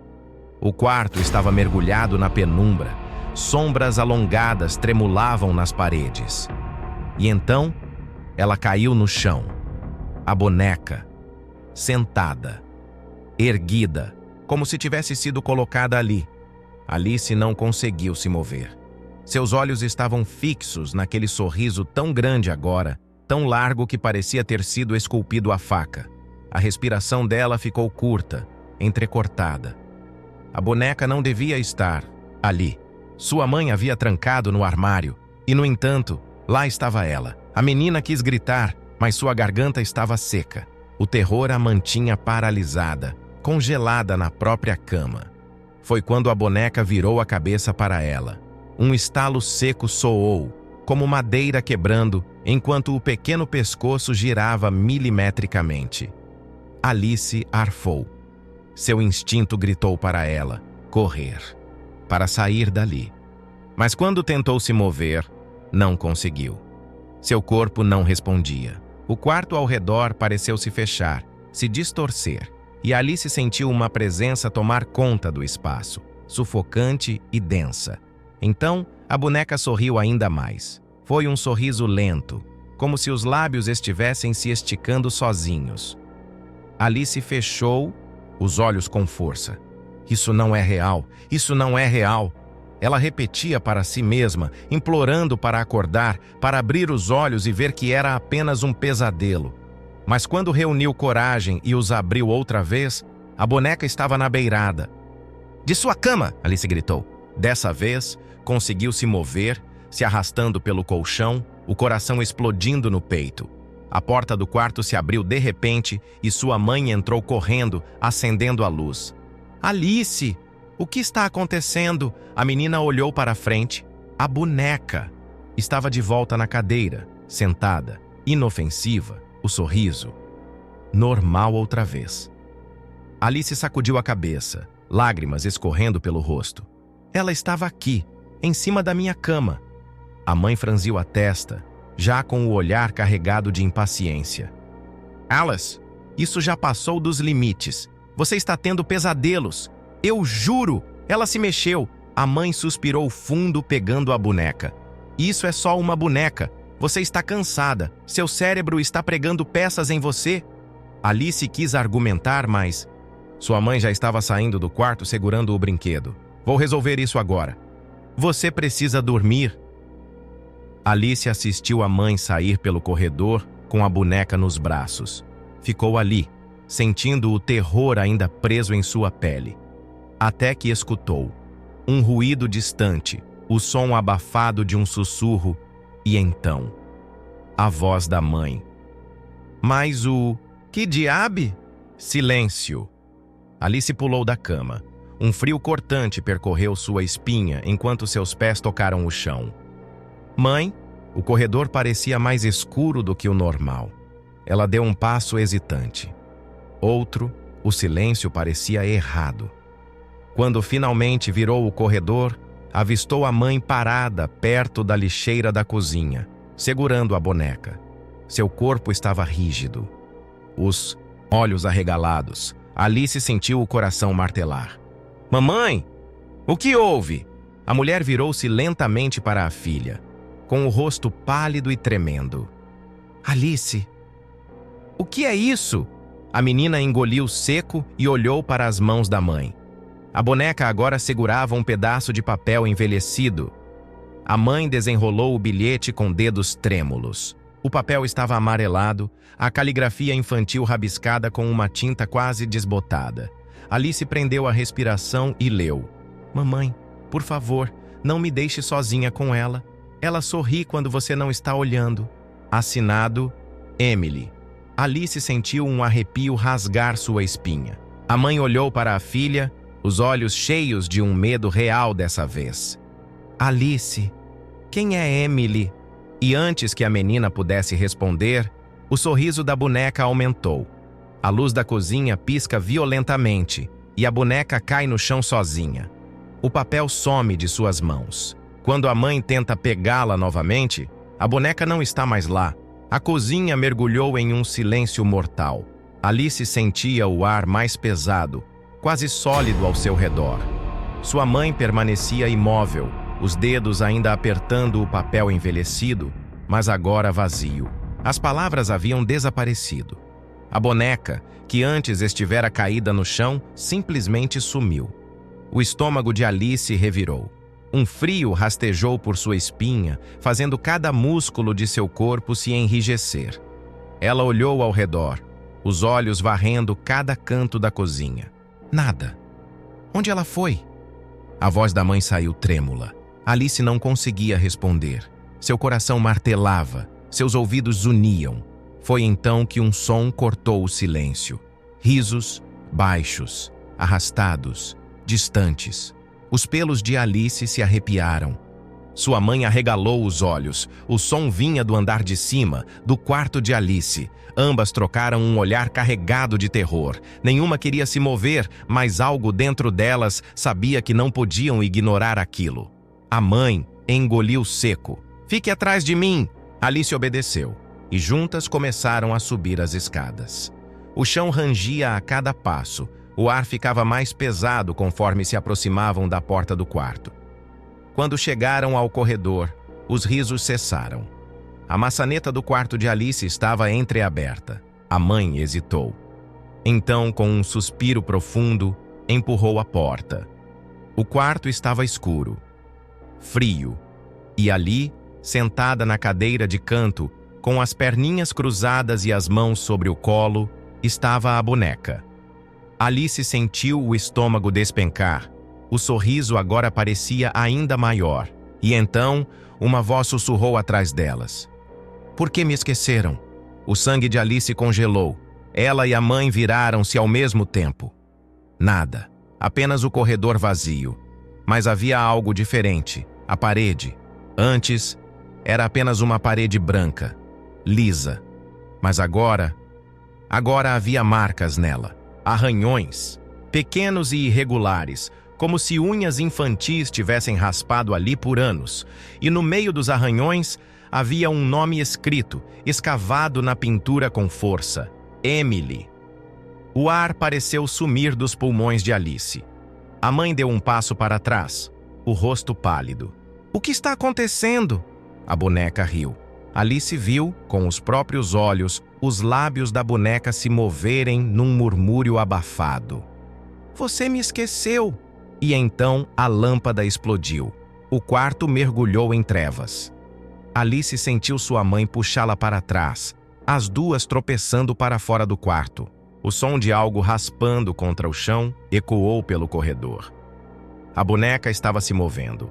O quarto estava mergulhado na penumbra. Sombras alongadas tremulavam nas paredes. E então, ela caiu no chão. A boneca, sentada, erguida, como se tivesse sido colocada ali. Alice não conseguiu se mover. Seus olhos estavam fixos naquele sorriso tão grande agora, tão largo que parecia ter sido esculpido à faca. A respiração dela ficou curta, entrecortada. A boneca não devia estar ali. Sua mãe havia trancado no armário, e, no entanto, lá estava ela. A menina quis gritar, mas sua garganta estava seca. O terror a mantinha paralisada, congelada na própria cama. Foi quando a boneca virou a cabeça para ela. Um estalo seco soou, como madeira quebrando, enquanto o pequeno pescoço girava milimetricamente. Alice arfou. Seu instinto gritou para ela correr, para sair dali. Mas quando tentou se mover, não conseguiu. Seu corpo não respondia. O quarto ao redor pareceu se fechar, se distorcer, e Alice sentiu uma presença tomar conta do espaço, sufocante e densa. Então, a boneca sorriu ainda mais. Foi um sorriso lento, como se os lábios estivessem se esticando sozinhos. Alice fechou os olhos com força. Isso não é real, isso não é real. Ela repetia para si mesma, implorando para acordar, para abrir os olhos e ver que era apenas um pesadelo. Mas quando reuniu coragem e os abriu outra vez, a boneca estava na beirada. "De sua cama!" Alice gritou. Dessa vez, conseguiu se mover, se arrastando pelo colchão, o coração explodindo no peito. A porta do quarto se abriu de repente e sua mãe entrou correndo, acendendo a luz. "Alice! O que está acontecendo?" A menina olhou para a frente. A boneca estava de volta na cadeira, sentada, inofensiva, o sorriso. Normal outra vez. Alice sacudiu a cabeça, lágrimas escorrendo pelo rosto. Ela estava aqui, em cima da minha cama. A mãe franziu a testa, já com o olhar carregado de impaciência. "Alice, isso já passou dos limites. Você está tendo pesadelos. Eu juro!" Ela se mexeu. A mãe suspirou fundo, pegando a boneca. "Isso é só uma boneca. Você está cansada. Seu cérebro está pregando peças em você." Alice quis argumentar, mas sua mãe já estava saindo do quarto segurando o brinquedo. "Vou resolver isso agora. Você precisa dormir." Alice assistiu a mãe sair pelo corredor com a boneca nos braços. Ficou ali, sentindo o terror ainda preso em sua pele. Até que escutou um ruído distante, o som abafado de um sussurro, e então, a voz da mãe. "Mas o... que diabo?" Silêncio. Alice pulou da cama. Um frio cortante percorreu sua espinha enquanto seus pés tocaram o chão. "Mãe?" O corredor parecia mais escuro do que o normal. Ela deu um passo hesitante. Outro, o silêncio parecia errado. Quando finalmente virou o corredor, avistou a mãe parada perto da lixeira da cozinha, segurando a boneca. Seu corpo estava rígido. Os olhos arregalados. Alice sentiu o coração martelar. "Mamãe, o que houve?" A mulher virou-se lentamente para a filha, com o rosto pálido e tremendo. "Alice, o que é isso?" A menina engoliu seco e olhou para as mãos da mãe. A boneca agora segurava um pedaço de papel envelhecido. A mãe desenrolou o bilhete com dedos trêmulos. O papel estava amarelado, a caligrafia infantil rabiscada com uma tinta quase desbotada. Alice prendeu a respiração e leu: Mamãe, por favor, não me deixe sozinha com ela. Ela sorri quando você não está olhando. Assinado, Emily. Alice sentiu um arrepio rasgar sua espinha. A mãe olhou para a filha, os olhos cheios de um medo real dessa vez. Alice, quem é Emily? E antes que a menina pudesse responder, o sorriso da boneca aumentou. A luz da cozinha pisca violentamente e a boneca cai no chão sozinha. O papel some de suas mãos. Quando a mãe tenta pegá-la novamente, a boneca não está mais lá. A cozinha mergulhou em um silêncio mortal. Alice sentia o ar mais pesado, quase sólido ao seu redor. Sua mãe permanecia imóvel, os dedos ainda apertando o papel envelhecido, mas agora vazio. As palavras haviam desaparecido. A boneca, que antes estivera caída no chão, simplesmente sumiu. O estômago de Alice revirou. Um frio rastejou por sua espinha, fazendo cada músculo de seu corpo se enrijecer. Ela olhou ao redor, os olhos varrendo cada canto da cozinha. Nada. Onde ela foi? A voz da mãe saiu trêmula. Alice não conseguia responder. Seu coração martelava, seus ouvidos zuniam. Foi então que um som cortou o silêncio. Risos, baixos, arrastados, distantes. Os pelos de Alice se arrepiaram. Sua mãe arregalou os olhos. O som vinha do andar de cima, do quarto de Alice. Ambas trocaram um olhar carregado de terror. Nenhuma queria se mover, mas algo dentro delas sabia que não podiam ignorar aquilo. A mãe engoliu seco. "Fique atrás de mim!" Alice obedeceu, e juntas começaram a subir as escadas. O chão rangia a cada passo. O ar ficava mais pesado conforme se aproximavam da porta do quarto. Quando chegaram ao corredor, os risos cessaram. A maçaneta do quarto de Alice estava entreaberta. A mãe hesitou. Então, com um suspiro profundo, empurrou a porta. O quarto estava escuro, frio, e ali, sentada na cadeira de canto, com as perninhas cruzadas e as mãos sobre o colo, estava a boneca. Alice sentiu o estômago despencar. O sorriso agora parecia ainda maior. E então, uma voz sussurrou atrás delas. "Por que me esqueceram?" O sangue de Alice congelou. Ela e a mãe viraram-se ao mesmo tempo. Nada. Apenas o corredor vazio. Mas havia algo diferente. A parede. Antes, era apenas uma parede branca, lisa. Mas agora havia marcas nela. Arranhões, pequenos e irregulares, como se unhas infantis tivessem raspado ali por anos. E no meio dos arranhões havia um nome escrito, escavado na pintura com força: Emily. O ar pareceu sumir dos pulmões de Alice. A mãe deu um passo para trás, o rosto pálido. "O que está acontecendo?" A boneca riu. Alice viu, com os próprios olhos, os lábios da boneca se moverem num murmúrio abafado. "Você me esqueceu!" E então a lâmpada explodiu. O quarto mergulhou em trevas. Alice sentiu sua mãe puxá-la para trás, as duas tropeçando para fora do quarto. O som de algo raspando contra o chão ecoou pelo corredor. A boneca estava se movendo.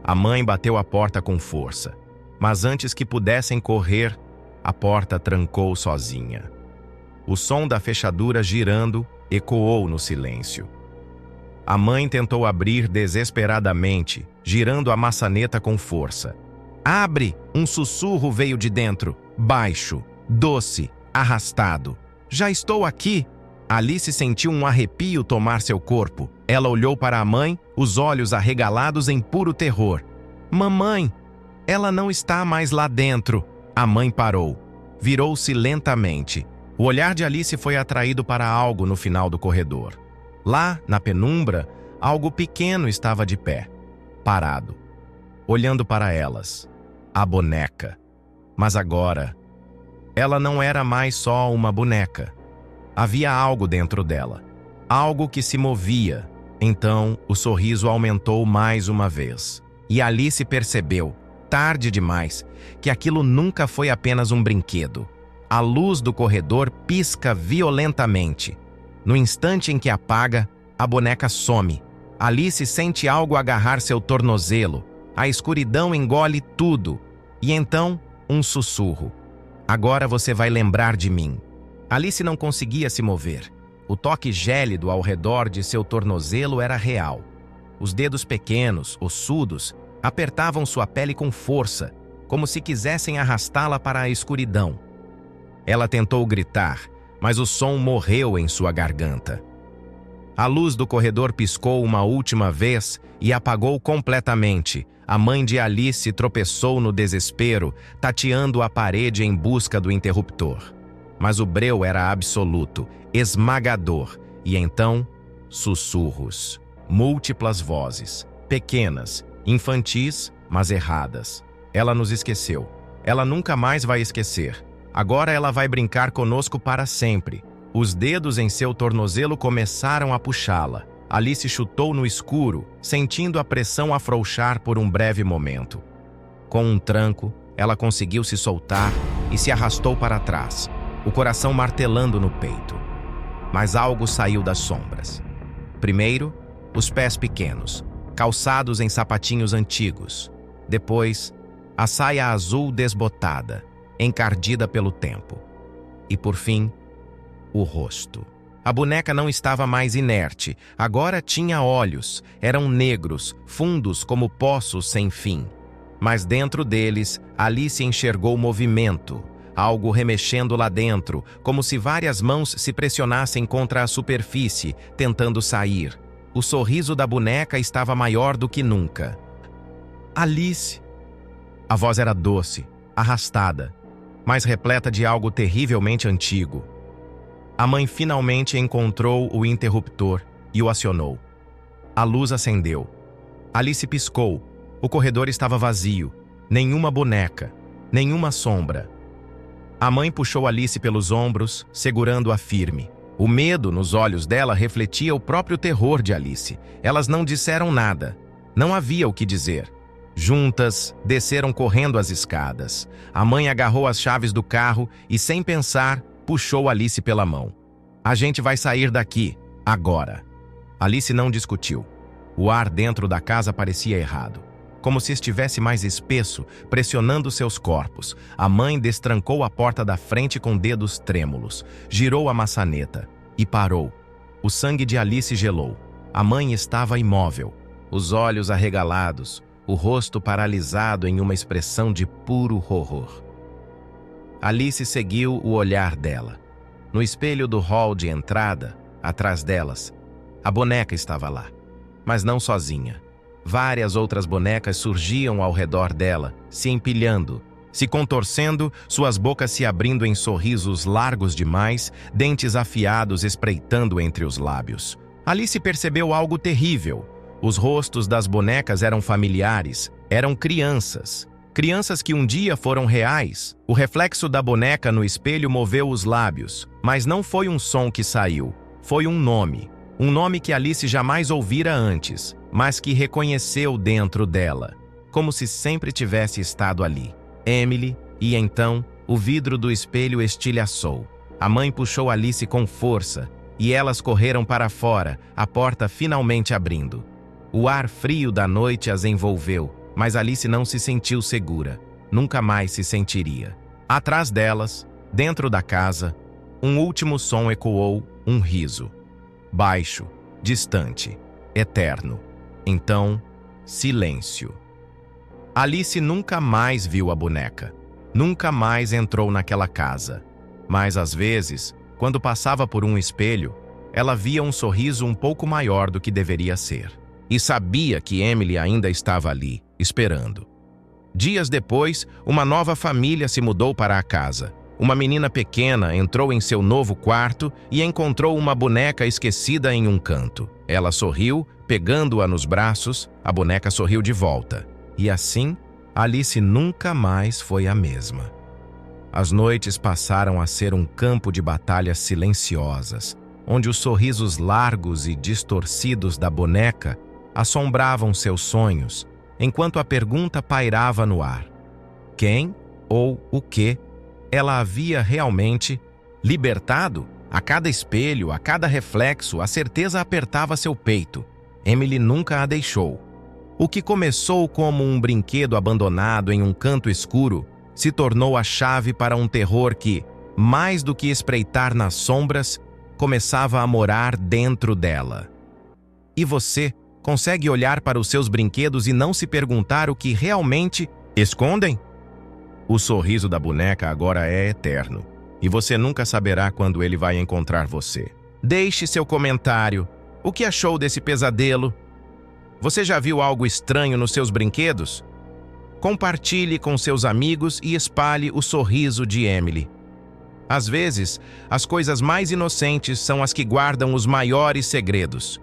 A mãe bateu a porta com força. Mas antes que pudessem correr, a porta trancou sozinha. O som da fechadura girando ecoou no silêncio. A mãe tentou abrir desesperadamente, girando a maçaneta com força. "Abre!" Um sussurro veio de dentro, baixo, doce, arrastado. "Já estou aqui!" Alice sentiu um arrepio tomar seu corpo. Ela olhou para a mãe, os olhos arregalados em puro terror. "Mamãe! Ela não está mais lá dentro." A mãe parou. Virou-se lentamente. O olhar de Alice foi atraído para algo no final do corredor. Lá, na penumbra, algo pequeno estava de pé, parado, olhando para elas. A boneca. Mas agora, ela não era mais só uma boneca. Havia algo dentro dela. Algo que se movia. Então, o sorriso aumentou mais uma vez. E Alice percebeu, tarde demais, que aquilo nunca foi apenas um brinquedo. A luz do corredor pisca violentamente. No instante em que apaga, a boneca some. Alice sente algo agarrar seu tornozelo. A escuridão engole tudo. E então, um sussurro. Agora você vai lembrar de mim. Alice não conseguia se mover. O toque gélido ao redor de seu tornozelo era real. Os dedos pequenos, ossudos, apertavam sua pele com força, como se quisessem arrastá-la para a escuridão. Ela tentou gritar, mas o som morreu em sua garganta. A luz do corredor piscou uma última vez e apagou completamente. A mãe de Alice tropeçou no desespero, tateando a parede em busca do interruptor. Mas o breu era absoluto, esmagador, e então, sussurros. Múltiplas vozes, pequenas, infantis, mas erradas. Ela nos esqueceu. Ela nunca mais vai esquecer. Agora ela vai brincar conosco para sempre. Os dedos em seu tornozelo começaram a puxá-la. Alice chutou no escuro, sentindo a pressão afrouxar por um breve momento. Com um tranco, ela conseguiu se soltar e se arrastou para trás, o coração martelando no peito. Mas algo saiu das sombras. Primeiro, os pés pequenos, calçados em sapatinhos antigos. Depois, a saia azul desbotada, encardida pelo tempo. E por fim, o rosto. A boneca não estava mais inerte, agora tinha olhos, eram negros, fundos como poços sem fim. Mas dentro deles, Alice enxergou movimento, algo remexendo lá dentro, como se várias mãos se pressionassem contra a superfície, tentando sair. O sorriso da boneca estava maior do que nunca. Alice! A voz era doce, arrastada, mas repleta de algo terrivelmente antigo. A mãe finalmente encontrou o interruptor e o acionou. A luz acendeu. Alice piscou. O corredor estava vazio. Nenhuma boneca, nenhuma sombra. A mãe puxou Alice pelos ombros, segurando-a firme. O medo nos olhos dela refletia o próprio terror de Alice. Elas não disseram nada. Não havia o que dizer. Juntas, desceram correndo as escadas. A mãe agarrou as chaves do carro e, sem pensar, puxou Alice pela mão. A gente vai sair daqui, agora. Alice não discutiu. O ar dentro da casa parecia errado. Como se estivesse mais espesso, pressionando seus corpos. A mãe destrancou a porta da frente com dedos trêmulos. Girou a maçaneta e parou. O sangue de Alice gelou. A mãe estava imóvel. Os olhos arregalados, o rosto paralisado em uma expressão de puro horror. Alice seguiu o olhar dela. No espelho do hall de entrada, atrás delas, a boneca estava lá. Mas não sozinha. Várias outras bonecas surgiam ao redor dela, se empilhando, se contorcendo, suas bocas se abrindo em sorrisos largos demais, dentes afiados espreitando entre os lábios. Alice percebeu algo terrível. Os rostos das bonecas eram familiares, eram crianças. Crianças que um dia foram reais. O reflexo da boneca no espelho moveu os lábios, mas não foi um som que saiu. Foi um nome. Um nome que Alice jamais ouvira antes, mas que reconheceu dentro dela, como se sempre tivesse estado ali. Emily, e então, o vidro do espelho estilhaçou. A mãe puxou Alice com força, e elas correram para fora, a porta finalmente abrindo. O ar frio da noite as envolveu, mas Alice não se sentiu segura. Nunca mais se sentiria. Atrás delas, dentro da casa, um último som ecoou, um riso. Baixo, distante, eterno. Então, silêncio. Alice nunca mais viu a boneca. Nunca mais entrou naquela casa. Mas, às vezes, quando passava por um espelho, ela via um sorriso um pouco maior do que deveria ser. E sabia que Emily ainda estava ali, esperando. Dias depois, uma nova família se mudou para a casa. Uma menina pequena entrou em seu novo quarto e encontrou uma boneca esquecida em um canto. Ela sorriu, pegando-a nos braços, a boneca sorriu de volta. E assim, Alice nunca mais foi a mesma. As noites passaram a ser um campo de batalhas silenciosas, onde os sorrisos largos e distorcidos da boneca assombravam seus sonhos, enquanto a pergunta pairava no ar. Quem ou o que ela havia realmente libertado? A cada espelho, a cada reflexo, a certeza apertava seu peito. Emily nunca a deixou. O que começou como um brinquedo abandonado em um canto escuro se tornou a chave para um terror que, mais do que espreitar nas sombras, começava a morar dentro dela. E você consegue olhar para os seus brinquedos e não se perguntar o que realmente escondem? O sorriso da boneca agora é eterno, e você nunca saberá quando ele vai encontrar você. Deixe seu comentário. O que achou desse pesadelo? Você já viu algo estranho nos seus brinquedos? Compartilhe com seus amigos e espalhe o sorriso de Emily. Às vezes, as coisas mais inocentes são as que guardam os maiores segredos.